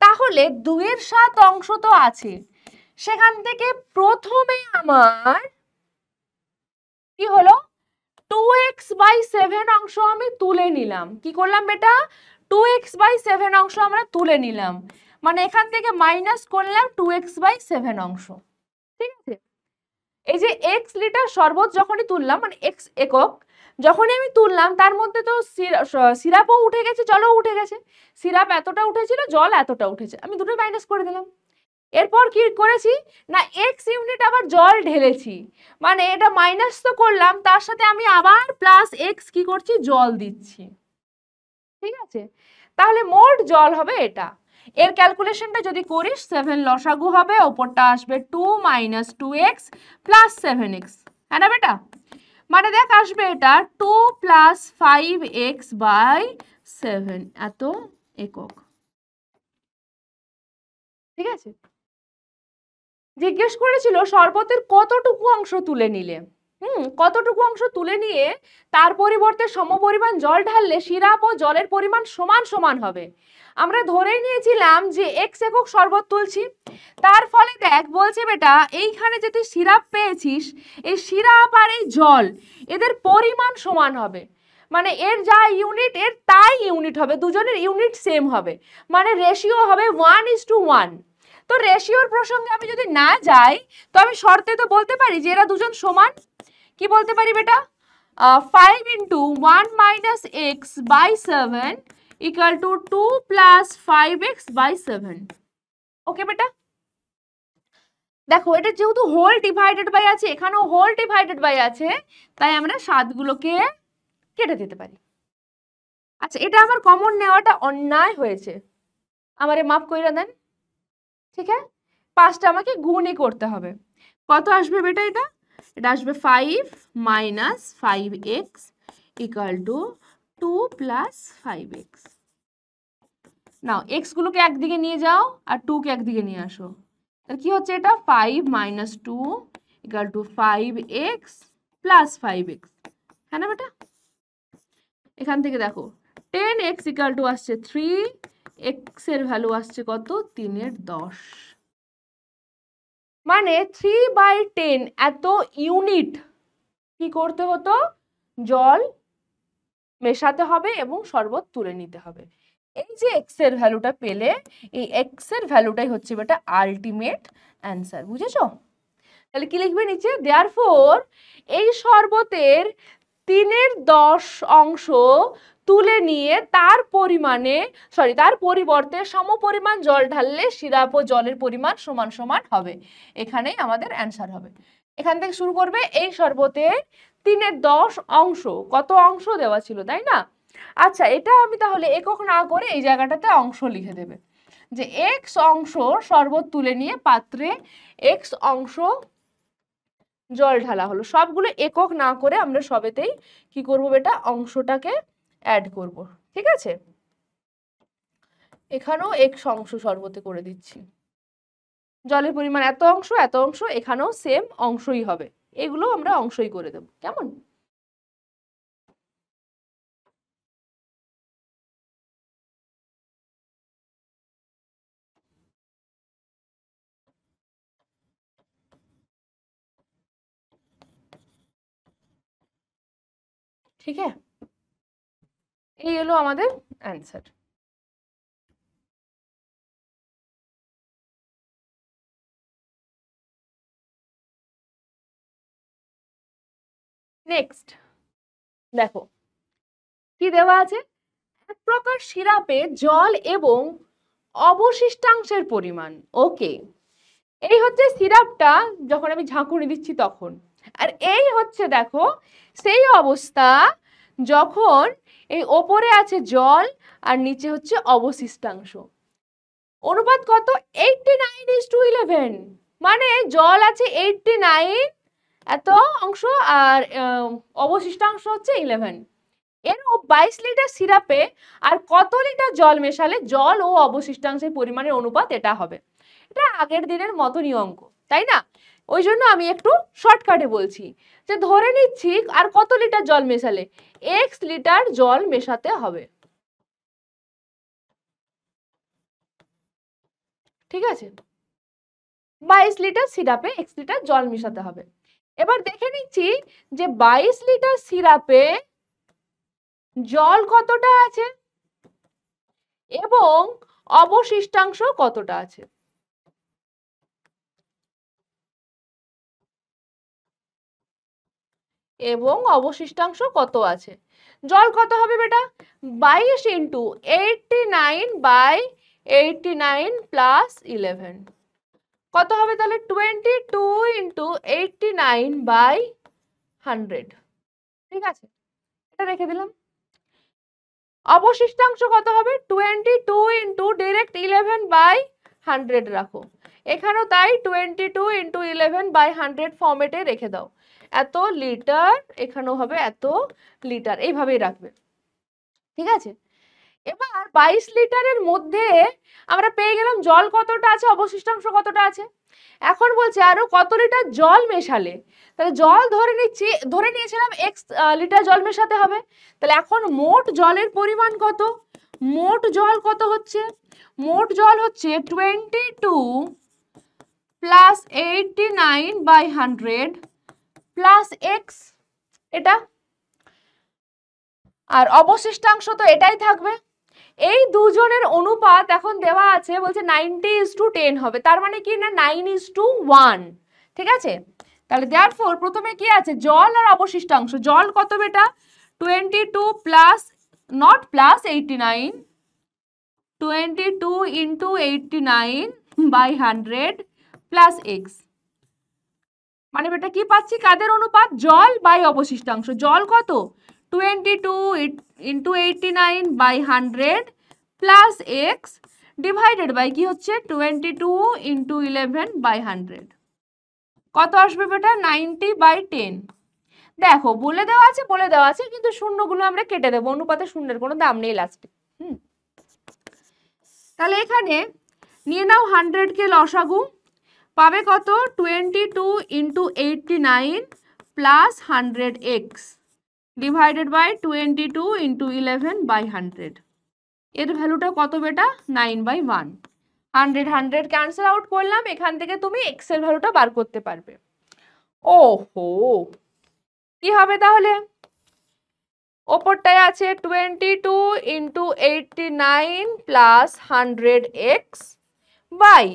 তাহলে 2-এর 7 অংশ তো আছে, সেখান থেকে প্রথমে আমার কি হলো 2x/7 অংশ আমি তুলে নিলাম। কি করলাম বেটা? 2x/7 অংশ আমরা তুলে নিলাম, মানে এখান থেকে মাইনাস করলাম 2x/7 অংশ। ঠিক আছে, এই যে x লিটার শরবত যখনই তুললাম, মানে x একক যখনই আমি তুললাম, তার মধ্যে তো সিরাপও উঠে গেছে, জলও উঠে গেছে। সিরাপ এতটা উঠেছিল, জল এতটা উঠেছে, আমি দুটোই মাইনাস করে দিলাম। এরপর কি করেছি না x ইউনিট আবার জল ঢেলেছি, মানে এটা মাইনাস তো করলাম, তার সাথে আমি আবার প্লাস x কি করছি জল দিচ্ছি। ঠিক আছে, তাহলে মোট জল হবে এটা। এর ক্যালকুলেশনটা যদি করিস 7 লসাগু হবে, ওপরটা আসবে 2 মাইনাস 2x প্লাস 7x, হ্যাঁ না বেটা? মানে দেখ আসবে এটা 2 প্লাস 5x/7 এত একক। ঠিক আছে, জিজ্ঞেস করেছিল শরবতের কতটুকু অংশ তুলে নিলে। কতটুকু অংশ তুলে নিয়ে তার পরিবর্তে সমপরিমাণ জল ঢাললে সিরাপ ও জলের পরিমাণ সমান সমান হবে। আমরা ধরেই নিয়েছিলাম যে x একক শরবত তুলছি, তার ফলে দেখ বলছে বেটা এইখানে যে তুই সিরাপ পেয়েছিস, এই সিরাপ আর এই জল এদের পরিমাণ সমান হবে, মানে এর যা ইউনিট এর তাই ইউনিট হবে, দুজনের ইউনিট সেম হবে, মানে রেশিও হবে 1:1। তো রেশিওর প্রসঙ্গে আমি যদি না যাই তো আমি শর্তে তো বলতে পারি যে এরা দুজন সমান। কি বলতে পারি বেটা? 5 × 1 - x/7 = 2 + 5x/7। ওকে বেটা, দেখো এটা যেহেতু হোল ডিভাইডেড বাই আছে, এখানেও হোল ডিভাইডেড বাই আছে, তাই আমরা 7 গুলোকে কেটে দিতে পারি। আচ্ছা, এটা আমার কমন নেওয়াটা অন্যায় হয়েছে, আমারে মাফ কইরা দেন। ঠিক আছে, 5টা আমাকে গুণই করতে হবে। কত আসবে বেটা? এটা আসবে 5 মাইনাস 5x = 2 প্লাস 5x। নাও x গুলোকে একদিকে নিয়ে যাও আর 2 কে একদিকে নিয়ে আসো, তাহলে কি হচ্ছে এটা 5 মাইনাস 2 = 5x প্লাস 5x, হ্যাঁ না বেটা? এখান থেকে দেখো 10x = আসছে 3, x এর ভ্যালু আসছে কত 3/10, মানে 3/10 এত ইউনিট কি করতে হতো, জল মেশাতে হবে এবং শরবত তুলে নিতে হবে। এই যে x এর ভ্যালুটা পেলে, এই x এর ভ্যালুটাই হচ্ছে বেটা আলটিমেট অ্যান্সার, বুঝেছো? তাহলে কি লিখবে নিচে, দেয়ারফর এই শরবতের 3/10 অংশ তুলে নিয়ে তার পরিবর্তে সমপরিমাণ জল ঢাললে সিরাপ ও জলের পরিমাণ সমান সমান হবে। এখানেই আমাদের অ্যান্সার হবে। এখান থেকে শুরু করবে, এই শরবতের 3/10 অংশ, কত অংশ দেওয়া ছিল তাই না? আচ্ছা, এটা আমি তাহলে একক না করে এই জায়গাটাতে অংশ লিখে দেবে, যে x অংশ শরবত তুলে নিয়ে পাত্রে x অংশ জল ঢালা হলো। সবগুলো একক না করে আমরা সবেতেই কি করব বেটা, অংশটাকে অ্যাড করব। ঠিক আছে, এখানেও x অংশ শরবতে করে দিচ্ছি, জলের পরিমাণ এত অংশ, এখানেও সেম অংশই হবে, এগুলো আমরা অংশই করে দেব। কেমন? ঠিক আছে, এই এলো আমাদের অ্যান্সার। নেক্সট দেখো কি দেওয়া আছে, এক প্রকার সিরাপে জল এবং অবশিষ্টাংশের পরিমাণ। ওকে, এই হচ্ছে সিরাপটা যখন আমি ঝাঁকুনি দিচ্ছি তখন, আর এই হচ্ছে দেখো সেই অবস্থা যখন এই ওপরে আছে জল আর নিচে হচ্ছে অবশিষ্টাংশ। অনুপাত কত? 89:11, মানে জল আছে 89 এত অংশ আর অবশিষ্টাংশ হচ্ছে 11। এর 22 লিটার সিরাপে আর কত লিটার জল মেশালে জল ও অবশিষ্টাংশের পরিমাণের অনুপাত এটা হবে। এটা আগের দিনের মতনই অঙ্ক, তাই না? ওই জন্য আমি একটু শর্টকাটে বলছি যে ধরে নিচ্ছি আর কত লিটার জল মেশালে x লিটার জল মেশাতে হবে। ঠিক আছে, 22 লিটার সিরাপে x লিটার জল মেশাতে হবে। এবার দেখে নিচ্ছি যে 22 লিটার সিরাপে জল কতটা আছে এবং অবশিষ্টাংশ কতটা আছে। এবং অবশিষ্টাংশ কত আছে, জল কত হবে বেটা? 22 ইন্টু 89/89 প্লাস 11 কত হবে তাহলে? 22 ইন্টু 89/100। ঠিক আছে, এটা রেখে দিলাম। অবশিষ্টাংশ কত হবে? 22 ইন্টু ডিরেক্ট 11/100 রাখো, এখানেও তাই 22 ইন্টু 11/100 ফর্মেটে রেখে দাও। এত লিটার, এখানেও হবে এত লিটার, এইভাবেই রাখবে। ঠিক আছে, এবার 22 লিটারের মধ্যে আমরা পেয়ে গেলাম জল কতটা আছে, অবশিষ্টাংশ কতটা আছে। এখন বলছে আরো কত লিটার জল মেশালে, তাহলে জল ধরে নিয়েছিলাম x লিটার জল মেশাতে হবে। তাহলে এখন মোট জলের পরিমাণ কত? মোট জল কত হচ্ছে? মোট জল হচ্ছে 22 প্লাস 89/100 প্লাস x, এটা। আর অবশিষ্টাংশ তো এটাই থাকবে। এই দুজনের অনুপাত এখন দেওয়া আছে, বলছে 90:10 হবে, তার মানে কি না 9:1। ঠিক আছে, তাহলে দেয়ারফর প্রথমে কি আছে, জল আর অবশিষ্টাংশ। জল কত বেটা? 22 plus not plus 89, 22 into 89/100 plus x, মানে বেটা কি পাচ্ছি, কাদের অনুপাত? জল বাই অবশিষ্টাংশ। জল কত? 22 into 89/100 plus x divided by কি হচ্ছে 22 ইন্টু 11/100। কত আসবে বেটা? 90/10। দেখো বলে দেওয়া আছে কিন্তু শূন্যগুলো আমরা কেটে দেবো, অনুপাতে শূন্যের কোনো দাম নেই লাস্টে। তাহলে এখানে নিয়ে নাও 100 কে লসাগু, পাবে কত? 22 into 89 plus 100x divided by 22 into 11/100। এর ভ্যালুটা কত বেটা? 9/1। 100 ক্যান্সেল আউট করলাম, এখান থেকে তুমি x এর ভ্যালুটা বার করতে পারবে। ওহো, কি হবে তাহলে? ওপরটায় আছে 22 into 89 plus 100x by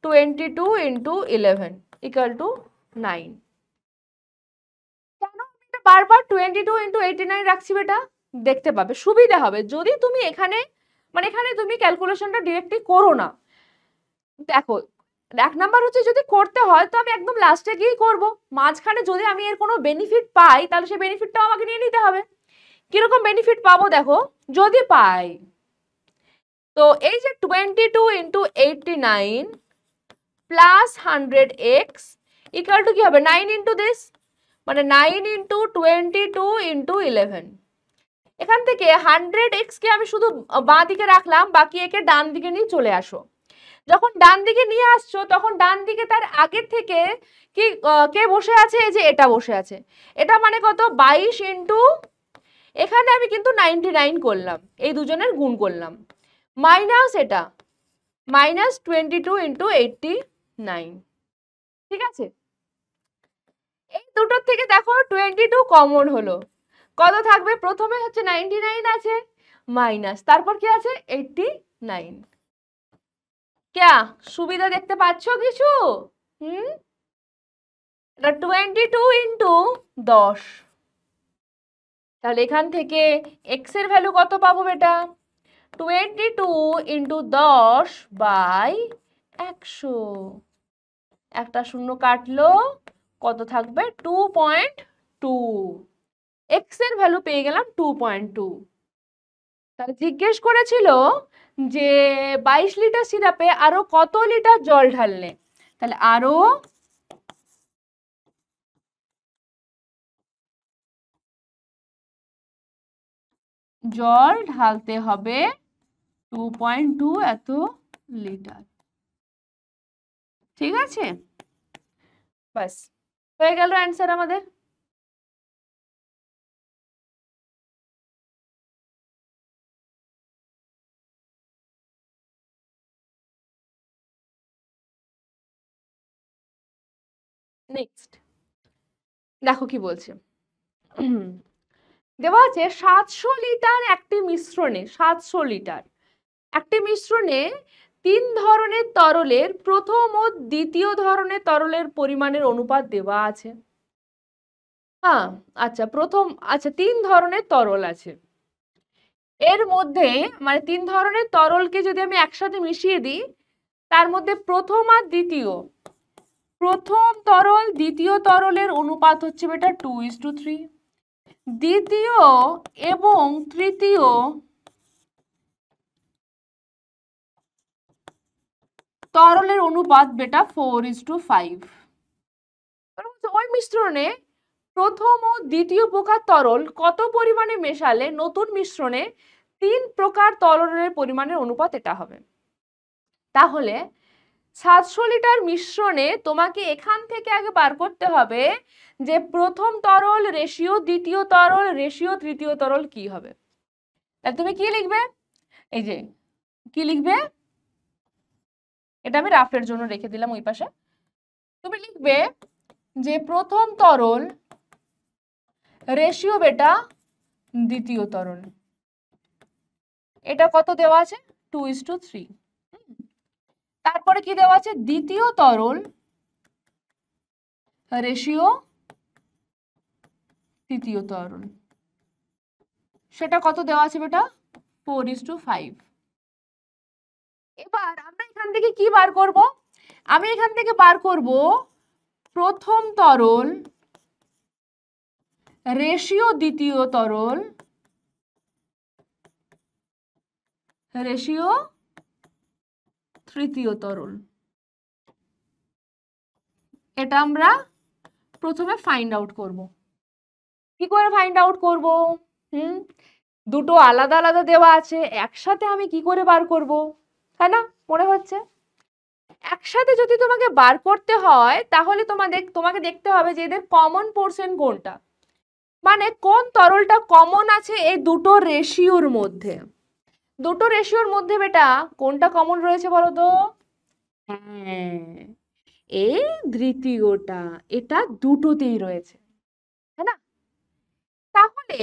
22 into 11 equal to 9। কেন এটা বারবার 22 ইন্টু 89 রাখছি বেটা? দেখতে পাবে, সুবিধা হবে যদি তুমি এখানে এখানে তুমি ক্যালকুলেশনটা ডিরেক্টলি করো না। দেখো, এক নাম্বার হচ্ছে যদি করতে হয় তো আমি একদম লাস্টে গিয়েই করবো, মাঝখানে যদি আমি এর কোনো বেনিফিট পাই তাহলে সেই বেনিফিটটাও আমাকে নিয়ে নিতে হবে। কিরকম বেনিফিট পাবো দেখো, যদি পাই তো এই যে 22 into 89 plus 100x equal to কি হবে? 9 ইন্টু দিস, মানে 9 ইন্টু 22 ইন্টু 11। এখান থেকে 100x কে আমি শুধু বাঁ দিকে রাখলাম, বাকি একে ডান দিকে নিয়ে চলে আসো। যখন ডান দিকে নিয়ে আসছো তখন ডান দিকে তার আগের থেকে কি কে বসে আছে? এই যে এটা বসে আছে। এটা মানে কত? 22 ইন্টু, এখানে আমি কিন্তু 99 করলাম, এই দুজনের গুণ করলাম, মাইনাস এটা মাইনাস 22 ইন্টু 89। ঠিক আছে, এই দুটোর থেকে দেখো 22 কমন হলো, কত থাকবে? প্রথমে হচ্ছে 99 আছে মাইনাস, তারপর কি আছে? 89। ক্যা সুবিধা দেখতে পাচ্ছ কিছু? এটা 22 ইন্টু 10 তাহলে এখান থেকে x এর ভ্যালু কত পাবো বেটা? 22 ইন্টু 10/100। একটা শূন্য কাটলো, কত থাকবে? 2.2। x এর ভ্যালু পেয়ে গেলাম 2.2। তাহলে জিজ্ঞেস করেছিল যে 22 লিটার সিরাপে আরো কত লিটার জল ঢাললে? তাহলে আরো জল ঢালতে হবে 2.2 এত লিটার। ঠিক আছে, বাস হয়ে গেল অ্যান্সার আমাদের। নেক্সট দেখো কি বলছে। দেওয়া আছে 700 লিটার একটি মিশ্রণে, 700 লিটার একটি মিশ্রণে 3 ধরনের তরলের প্রথম ও দ্বিতীয় ধরনের তরলের পরিমাণের অনুপাত দেওয়া আছে। হ্যাঁ, আচ্ছা আচ্ছা 3 ধরনের তরল আছে, এর মধ্যে মানে 3 ধরনের তরলকে যদি আমি একসাথে মিশিয়ে দিই, তার মধ্যে প্রথম আর দ্বিতীয়, প্রথম তরল দ্বিতীয় তরলের অনুপাত হচ্ছে বেটা 2:3। দ্বিতীয় এবং তৃতীয় তরলের অনুপাত বেটা 4:5। ওই মিশ্রণে প্রথম ও দ্বিতীয় প্রকার তরল কত পরিমাণে মেশালে নতুন মিশ্রণে 3 প্রকার তরলের পরিমাণের অনুপাত এটা হবে। তাহলে 700 লিটার মিশ্রণে তোমাকে এখান থেকে আগে বার করতে হবে যে প্রথম তরল রেশিও দ্বিতীয় তরল রেশিও তৃতীয় তরল কি হবে। তাহলে তুমি কি লিখবে? এই যে কি লিখবে, এটা আমি রাফের জন্য রেখে দিলাম ওই পাশে। তুমি লিখবে যে প্রথম তরল রেশিও বেটা দ্বিতীয় তরল, এটা কত দেওয়া আছে? 2:3। তারপরে কি দেওয়া আছে? দ্বিতীয় তরল রেশিও তৃতীয় তরল, সেটা কত দেওয়া আছে বেটা? 4:5। এবার আমরা এখান থেকে কি বার করব? আমি এখান থেকে বার করব প্রথম তরল রেশিও দ্বিতীয় তরল রেশিও তৃতীয় তরল। এটা আমরা প্রথমে ফাইন্ড আউট করব। কি করে ফাইন্ড আউট করব? দুটো আলাদা আলাদা দেওয়া আছে, একসাথে আমি কি করে বার করব? তাই না মনে হচ্ছে? একসাথে যদি তোমাকে বার করতে হয় তাহলে তোমাকে দেখতে হবে যে এদের কমন পোরশন কোনটা, মানে কোন তরলটা কমন আছে এই দুটো রেশিওর মধ্যে। দুটো রেশিওর মধ্যে বেটা কোনটা কমন রয়েছে বলো তো? হ্যাঁ, এই দ্বিতীয়টা, এটা দুটোতেই রয়েছে, তাই না? তাহলে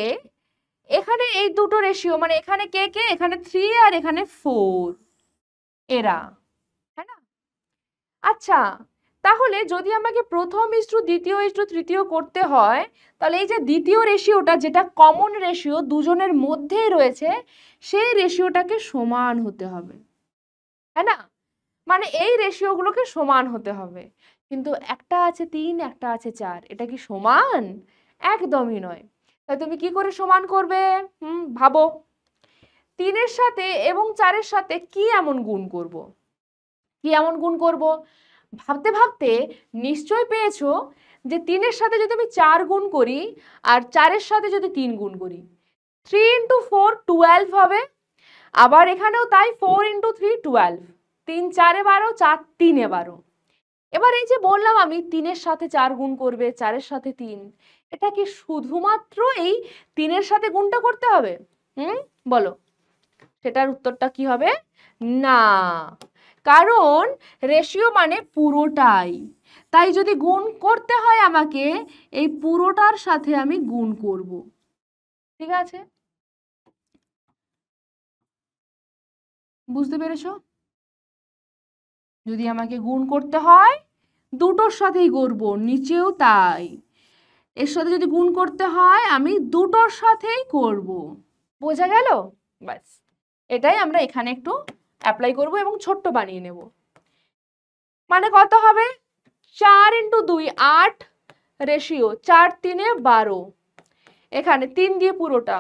এখানে এই দুটো রেশিও মানে এখানে কে কে, এখানে 3 আর এখানে 4, এরা, তাই না? আচ্ছা, তাহলে যদি আমাকে প্রথম ইস্টু দ্বিতীয় ইস্টু তৃতীয় করতে হয়, তাহলে এই যে দ্বিতীয় রেশিওটা যেটা কমন রেশিও দুজনের মধ্যেই রয়েছে, সেই রেশিওটাকে সমান হতে হবে, তাই না? মানে এই রেশিওগুলোকে সমান হতে হবে। কিন্তু একটা আছে 3, একটা আছে 4, এটা কি সমান? একদমই নয়। তাই তুমি কি করে সমান করবে? ভাবো, 3-এর সাথে এবং 4-এর সাথে কি এমন গুণ করব? কি এমন গুণ করব? ভাবতে ভাবতে নিশ্চয় পেয়েছো যে 3-এর সাথে যদি আমি 4 গুণ করি আর 4-এর সাথে যদি 3 গুণ করি, 3 × 4 12 হবে। আবার এখানেও তাই, 4 × 3 12, 3 4 এ 12, 4 3 এ 12। এবার এই যে বললাম আমি 3-এর সাথে 4 গুণ করবে, 4-এর সাথে 3, এটা কি শুধুমাত্র এই 3-এর সাথে গুণটা করতে হবে? বলো, সেটার উত্তরটা কি হবে? না, কারণ রেশিও মানে পুরোটাই, তাই যদি গুণ করতে হয় আমাকে এই পুরোটার সাথে আমি গুণ করব। ঠিক আছে, বুঝতে পেরেছো? যদি আমাকে গুণ করতে হয় দুটোর সাথেই করব, নিচেও তাই। এর সাথে যদি গুণ করতে হয় আমি দুটোর সাথেই করব। বোঝা গেল? ব্যাস, এটাই আমরা এখানে একটু অ্যাপ্লাই করব এবং ছোট্ট বানিয়ে নেব। মানে কত হবে? 4 × 2 8 রেশিও 4 3 12, এখানে 3 দিয়ে পুরোটা,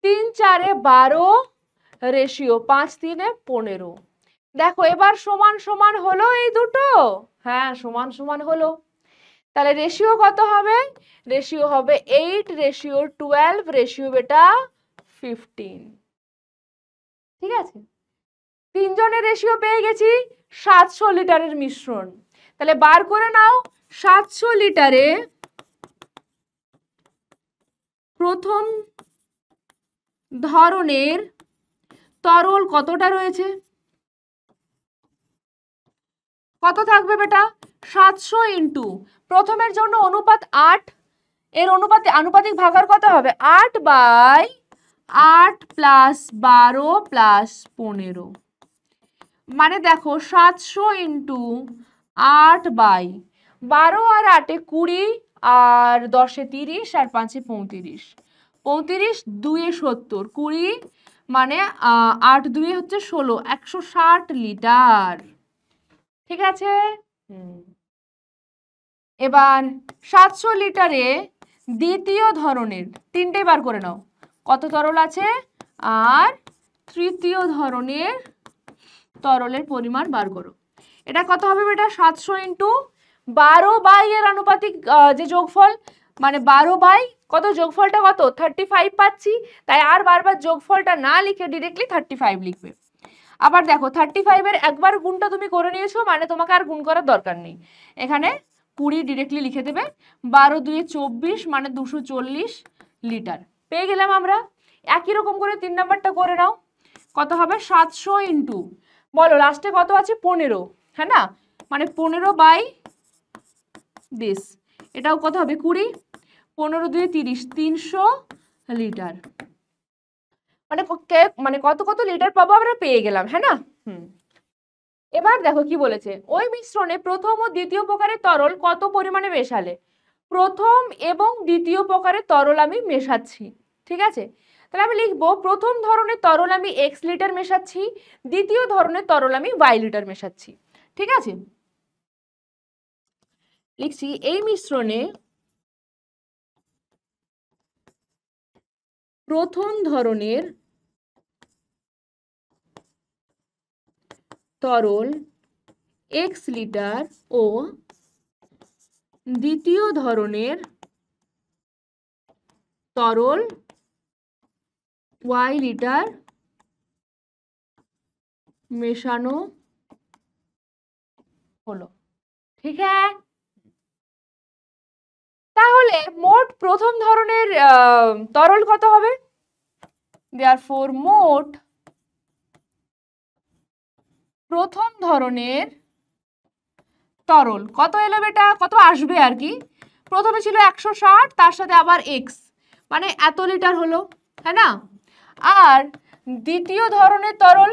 3 4 12 রেশিও 5 3 15। দেখো এবার সমান সমান হলো এই দুটো, হ্যাঁ সমান সমান হলো। তাহলে রেশিও কত হবে? রেশিও হবে 8:12 রেশিও বেটা 15। ঠিক আছে, তিনজনের রেশিও পেয়ে গেছি, 700 লিটারের মিশ্রণ। তাহলে বার করে নাও 700 লিটারে প্রথম ধরনের তরল কতটা রয়েছে? কত থাকবে বেটা? 700 ইন্টু প্রথমের জন্য অনুপাত 8, এর আনুপাতিক ভাগার কত হবে? 8/8 + 12 + 15। মানে দেখো 700 ইন্টু 8/12 আর 8 20 আর 10 30 আর 5 35, 35 2 70, 20 মানে 8 2 হচ্ছে 16, 160 লিটার। ঠিক আছে, এবার 700 লিটারে দ্বিতীয় ধরনের তিনটে বার করে নাও কত তরল আছে, আর তৃতীয় ধরনের তরলের পরিমাণ বার করো। এটা কত হবে বেটা? 700 ইন্টু 12 এর আনুপাতিক যে যোগফল, মানে 12 কত, যোগফলটা কত 35 পাচ্ছি, তাই আর বারবার যোগফলটা না লিখে ডিরেক্টলি 35 লিখবে। আবার দেখো 35 এর একবার গুণটা তুমি করে নিয়েছো, মানে তোমাকে আর গুণ করার দরকার নেই, এখানে 20 ডিরেক্টলি লিখে দেবে। 12 2 24 মানে 240 লিটার পেয়ে গেলাম আমরা। একই রকম করে 3 নাম্বারটা করে নাও, কত হবে? 700 ইন্টু বলো লাস্টে কত আছে? 15, হ্যাঁ না, মানে 15/20, এটাও কত হবে? 20, 15 2 30, 300 লিটার। মানে কত কত লিটার পাবো আমরা পেয়ে গেলাম, হ্যাঁ না। এবার দেখো কি বলেছে, ওই মিশ্রণে প্রথম ও দ্বিতীয় প্রকারের তরল কত পরিমাণে মেশালে? প্রথম এবং দ্বিতীয় প্রকারের তরল আমি মেশাচ্ছি, ঠিক আছে। তাহলে আমি লিখবো প্রথম ধরনের তরল আমি x লিটার মেশাচ্ছি, দ্বিতীয় ধরনের তরল আমি y লিটার মেশাচ্ছি। ঠিক আছে, লিখছি এই মিশ্রণে প্রথম ধরনের তরল x লিটার ও দ্বিতীয় ধরনের তরল y লিটার মেশানো হলো। ঠিক আছে, তাহলে মোট প্রথম ধরনের তরল কত হবে? therefore মোট প্রথম ধরনের তরল কত এলো বেটা? কত আসবে আর কি, প্রথমে ছিল 160, তার সাথে আবার x, মানে এত লিটার হলো, হ্যাঁ না। আর দ্বিতীয় ধরনের তরল,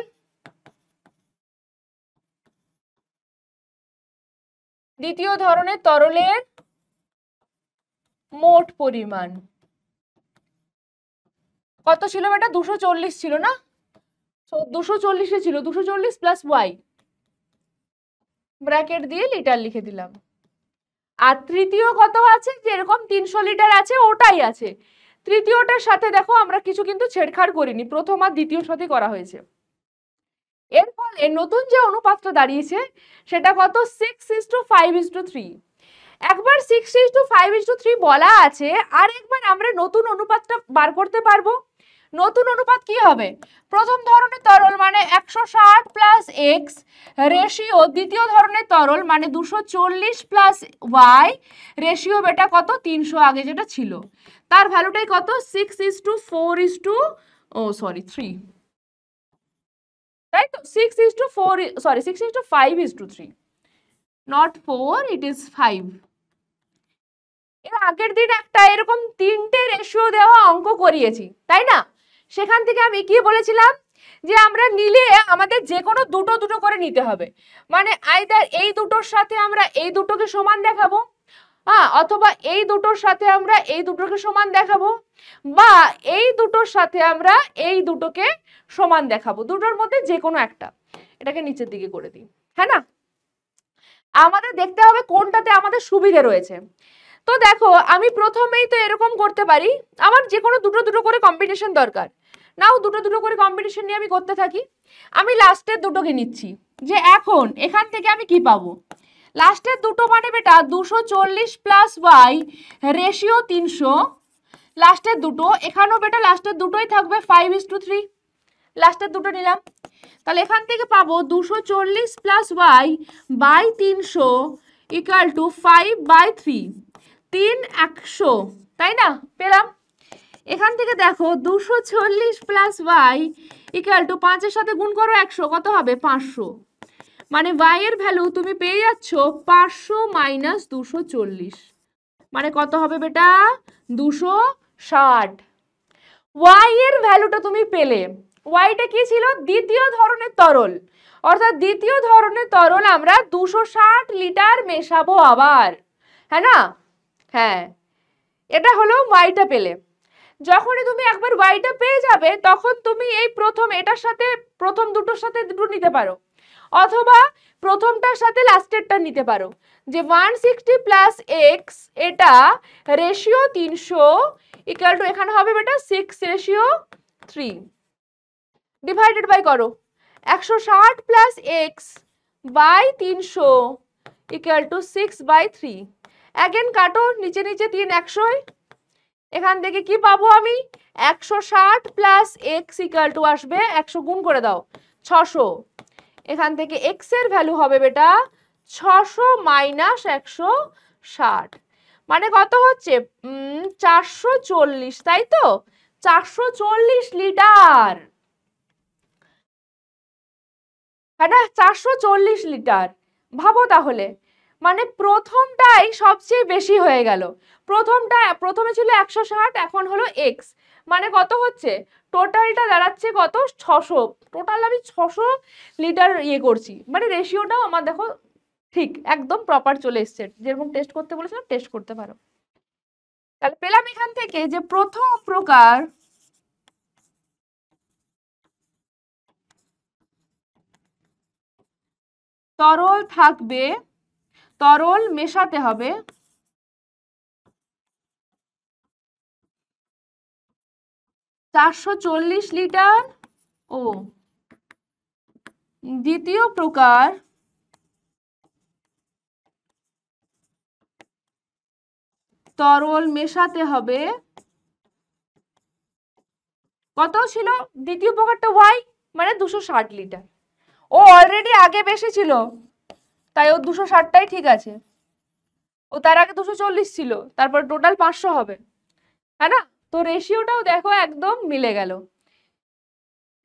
দ্বিতীয় ধরনের তরলের মোট পরিমাণ কত ছিল বেটা? 240 ছিল না, 240 ছিল, 240 প্লাস y, ব্র্যাকেট দিয়ে লিটার লিখে দিলাম। আর তৃতীয় কত আছে? যেরকম 300 লিটার আছে ওটাই আছে। তৃতীয়টার সাথে দেখো আমরা কিছু কিন্তু ছেড়খাড় করিনি, প্রথম আর দ্বিতীয়র সাথে করা হয়েছে। এর ফলে নতুন যে অনুপাতটা দাঁড়িয়েছে সেটা কত? 6:5:3। একবার 6:5:3 বলা আছে, আর একবার আমরা নতুন অনুপাতটা বার করতে পারবো। নতুন অনুপাত কি হবে? প্রথম ধরনের তরল মানে 160 প্লাস x রেশিও দ্বিতীয় ধরনের তরল মানে 240 প্লাস y রেশিও বেটা কত? 300 আগে যেটা ছিল, তার ভ্যালুটাই কত? 6:3, তাই তো? 6:5:3, not 4, it is 5। এর আগের দিন একটা এরকম 3টে রেশিও দেওয়া অঙ্ক করিয়েছি, তাই না? সেখান থেকে আমি কি বলেছিলাম, যে আমরা নিলে আমাদের যে কোনো দুটো দুটো করে নিতে হবে, মানে আইদার এই দুটোর সাথে আমরা এই দুটোকে সমান দেখাবো, হ্যাঁ, অথবা এই দুটোর সাথে আমরা এই দুটোকে সমান দেখাবো, বা এই দুটোর সাথে আমরা এই দুটোকে সমান দেখাবো, দুটোর মধ্যে যে কোনো একটা। এটাকে নিচের দিকে করে দিই, হ্যাঁ না? আমাদের দেখতে হবে কোনটাতে আমাদের সুবিধে রয়েছে। তো দেখো, আমি প্রথমেই তো এরকম করতে পারি, আমার যে কোনো দুটো দুটো করে কম্পিটিশন দরকার, নাও দুটো দুটো করে কম্পিটিশন নিয়ে আমি করতে থাকি। আমি লাস্টের দুটোকে নিচ্ছি, যে এখন এখান থেকে আমি কি পাবো। লাস্টের দুটো মানে বেটা 240 প্লাস ওয়াই রেশিও 300, লাস্টের দুটো, এখানেও বেটা লাস্টের দুটোই থাকবে 5:3, লাস্টের দুটো নিলাম। তাহলে এখান থেকে পাবো 240 plus y by 300 equal to 5/3, 3/100, তাই না? পেলাম। এখান থেকে দেখো 240 প্লাস ওয়াই ইকুয়াল টু 5-এর সাথে গুণ করো 100, কত হবে 500, মানে y এর ভ্যালু তুমি পেয়ে যাচ্ছ 500 মাইনাস 240, মানে কত হবে বেটা 260। y এর ভ্যালুটা তুমি পেলে, yটা কি ছিল, দ্বিতীয় ধরনের তরল, অর্থাৎ দ্বিতীয় ধরনের তরল আমরা 260 লিটার মেশাবো আবার, হ্যাঁ না? হ্যাঁ, এটা হলো yটা পেলে। যখনই তুমি একবার yটা পেয়ে যাবে তখন তুমি এই প্রথম এটার সাথে প্রথম দুটোর সাথে দুটো নিতে পারো, অথবা প্রথমটার সাথে লাস্টেরটা নিতে পারো, যে 160 প্লাস এক্স এটা রেশিও 300 ইকুয়াল টু এখানে হবে বেটা 6:3, ডিভাইডেড বাই করো 160 plus x by 300 equal to 6/3, again কাটো, নিচে নিচে 3 100, এখান থেকে কি পাবো আমি 160 প্লাস এক্স ইকুয়াল টু আসবে 100 গুণ করে দাও 600, এখান থেকে এক্স এর ভ্যালু হবে বেটা 600 মাইনাস 160, মানে কত হচ্ছে 440, তাই তো? 440 লিটার, হ্যাঁ না? 440 লিটার। ভাবো তাহলে, মানে প্রথমটাই সবচেয়ে বেশি হয়ে গেল। প্রথমে ছিল 160, এখন হলো এক্স, মানে কত হচ্ছে, টোটালটা দাঁড়াচ্ছে কত 600, টোটাল আমি 600 লিটার ইয়ে করছি, মানে রেশিওটাও আমার দেখো ঠিক একদম প্রপার চলে এসছে, যেরকম টেস্ট করতে বলেছিলাম টেস্ট করতে পারো। তাহলে পেলাম এখান থেকে যে প্রথম প্রকার তরল থাকবে, তরল মেশাতে হবে 440 লিটার, ও দ্বিতীয় প্রকার তরল মেশাতে হবে কত ছিল, দ্বিতীয় প্রকারটা ওয়াই, মানে 260 লিটার। ও অলরেডি আগে বেশি ছিল, তাই ও 260টাই ঠিক আছে, ও তার আগে 240 ছিল, তারপর টোটাল 500 হবে, হ্যাঁ না? তো রেশিওটাও দেখো একদম মিলে গেল,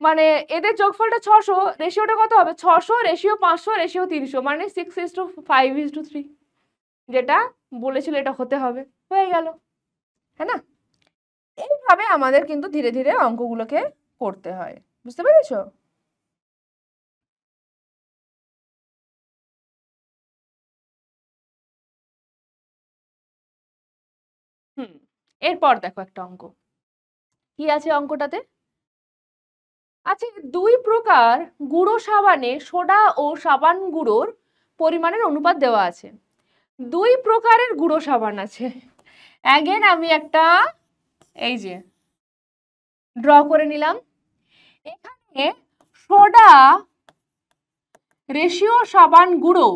মানে এদের যোগফলটা 600, রেশিওটা কত হবে 600 রেশিও 500 রেশিও 300, মানে 6:5:3, যেটা বলেছিল এটা হতে হবে, হয়ে গেল, হ্যাঁ না? এইভাবে আমাদের কিন্তু ধীরে ধীরে অঙ্কগুলোকে করতে হয়, বুঝতে পেরেছো? এরপর দেখো একটা অঙ্ক কি আছে অঙ্কটাতে। আচ্ছা, দুই প্রকার গুঁড়ো সাবানে সোডা ও সাবান গুঁড়োর পরিমাণের অনুপাত দেওয়া আছে। দুই প্রকারের গুঁড়ো সাবান আছে, অ্যাগেন আমি একটা এই যে ড্র করে নিলাম, এখানে সোডা রেশিও সাবান গুঁড়ো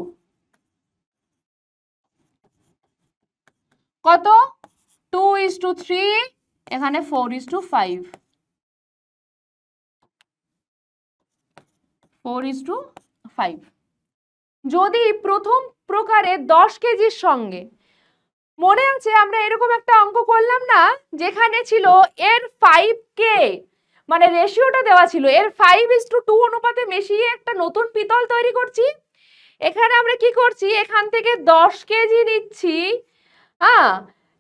কত 2:3, এখানে 4:5, 4:5। যদি প্রথম প্রকারে 10 কেজির সঙ্গে, মনে আছে আমরা এরকম একটা অঙ্ক করলাম না, যেখানে ছিল এর 5K, মানে রেশিওটা দেওয়া ছিল এর 5:2 অনুপাতে মিশিয়ে একটা নতুন পিতল তৈরি করছি। এখানে আমরা কি করছি, এখান থেকে 10 কেজি নিচ্ছি, হ্যাঁ,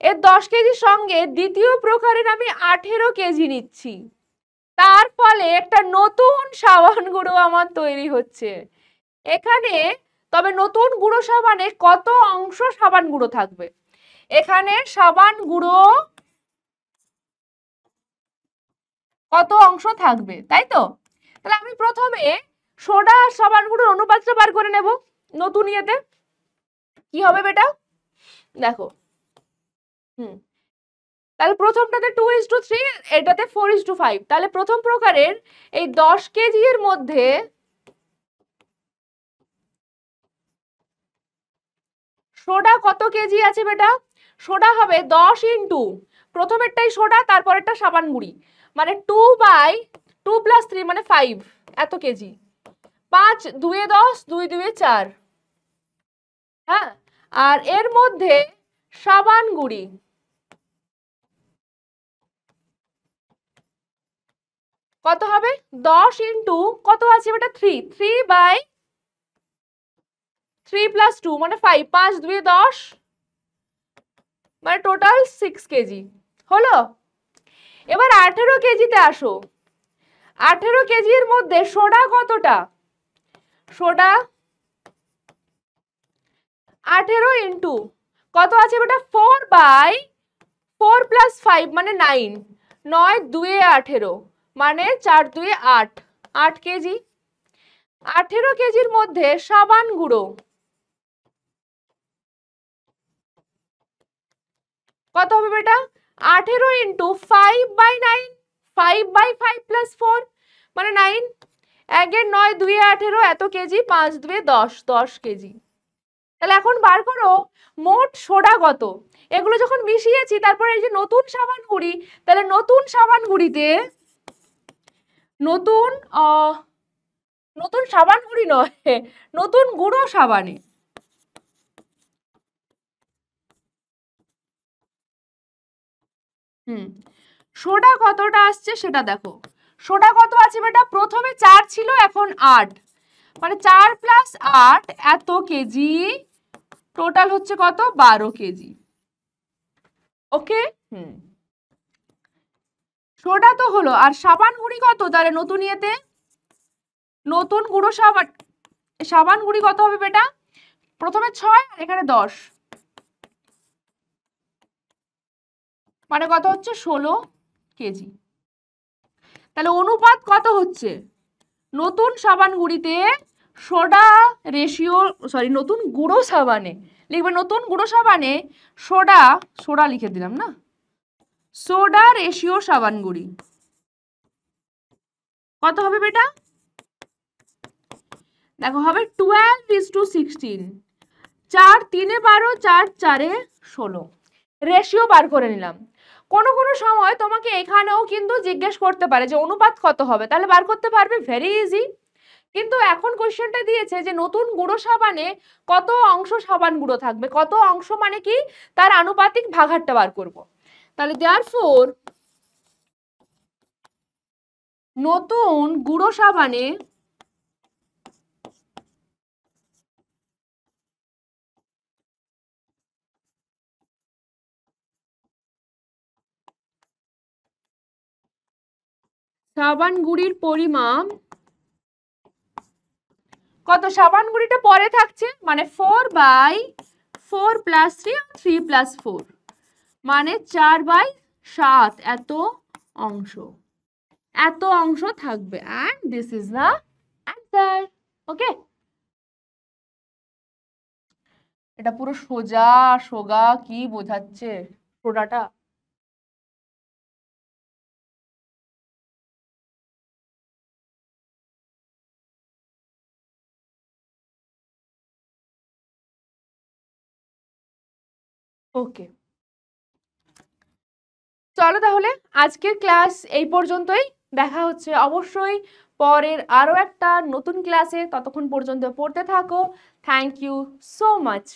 এর 10 কেজির সঙ্গে দ্বিতীয় প্রকারের আমি 18 কেজি নিচ্ছি, তার ফলে একটা নতুন সাবান গুঁড়ো আমার তৈরি হচ্ছে এখানে। তবে নতুন গুঁড়ো সাবানে কত অংশ সাবান গুঁড়ো থাকবে, এখানে সাবান গুঁড়ো কত অংশ থাকবে, তাই তো? তাহলে আমি প্রথমে সোডা আর সাবান গুঁড়োর অনুপাতটা বার করে নেব নতুন ইয়েতে। কি হবে বেটা? দেখো, তাহলে প্রথমটাতে 2:3, এটাতে 4:5। তাহলে প্রথম প্রকারের এই 10 কেজি এর মধ্যে সোডা কত কেজি আছে বেটা? সোডা হবে 10 ইন্টু প্রথমেরটাই সোডা, তারপরেরটা সাবান গুঁড়ি, মানে 2/2 + 3 মানে 5 এত কেজি। 5 2 10, 2 2 4। হ্যাঁ, আর এর মধ্যে সাবান গুঁড়ি কত হবে? 10 ইন্টু কত আছে বেটা? 3, 3/3 + 2 মানে 5, 5 2 10, মানে টোটাল 6 কেজি হলো। এবার 18 কেজিতে আসো। 18 কেজি এর মধ্যে সোডা কতটা? সোডা 18 ইন্টু কত আছে বেটা? 4/4 + 5 মানে 9, 9 2 18 মানে 4 2 8, 8 কেজি। 18 কেজির মধ্যে সাবান গুঁড়ো কত হবে বেটা? 18 ইন্টু 5/9, 5/5 + 4 মানে 9, 1 9 2 18 এত কেজি, 5 2 10, 10 কেজি। তাহলে এখন বার করো মোট সোডা কত। এগুলো যখন মিশিয়েছি, তারপরে এই যে নতুন সাবান গুঁড়ি, তাহলে নতুন সাবান গুঁড়িতে নতুন নতুন সাবান গুঁড়ি নয়, নতুন গুঁড়ো সাবানে সোডা কতটা আসছে সেটা দেখো। সোডা কত আছে বেটা? প্রথমে 4 ছিল, এখন 8, মানে 4 + 8 এত কেজি। টোটাল হচ্ছে কত? 12 কেজি। ওকে, সোডা তো হলো, আর সাবান গুঁড়ি কত? তাহলে নতুন ইয়েতে নতুন গুঁড়ো সাবান গুঁড়ি কত হবে বেটা? প্রথমে 6 আর এখানে 10, মানে কত হচ্ছে? 16 কেজি। তাহলে অনুপাত কত হচ্ছে? নতুন সাবান গুঁড়িতে সোডা রেশিও, সরি নতুন গুঁড়ো সাবানে লিখবে, নতুন গুঁড়ো সাবানে সোডা লিখে দিলাম না, সোডা রেশিও সাবান গুঁড়ি কত হবে বেটা? দেখো হবে 12:16, 4 3 12, 4 4 16। রেশিও বার করে নিলাম। কোনো কোনো সময় তোমাকে এখানেও কিন্তু জিজ্ঞেস করতে পারে যে অনুপাত কত হবে, তাহলে বার করতে পারবে, ভেরি ইজি। কিন্তু এখন কোশ্চেনটা দিয়েছে যে নতুন গুঁড়ো সাবানে কত অংশ সাবান গুঁড়ো থাকবে, কত অংশ মানে কি তার আনুপাতিক ভাগাহারটা বার করব। তাহলে দেয়ারফর নতুন গুঁড়ো সাবানে সাবান গুঁড়ির পরিমাণ কত? সাবান গুঁড়িটা পরে থাকছে, মানে 4/4 + 3, 3 + 4 মানে 4/7 এত অংশ থাকবে। and this is the answer. ওকে, এটা পুরো সোজা সোগা কি বোঝাচ্ছে সোডাটা। ওকে, চলো তাহলে আজকের ক্লাস এই পর্যন্তই। দেখা হচ্ছে অবশ্যই পরের আরো একটা নতুন ক্লাসে। ততক্ষণ পর্যন্ত পড়তে থাকো। Thank you so much.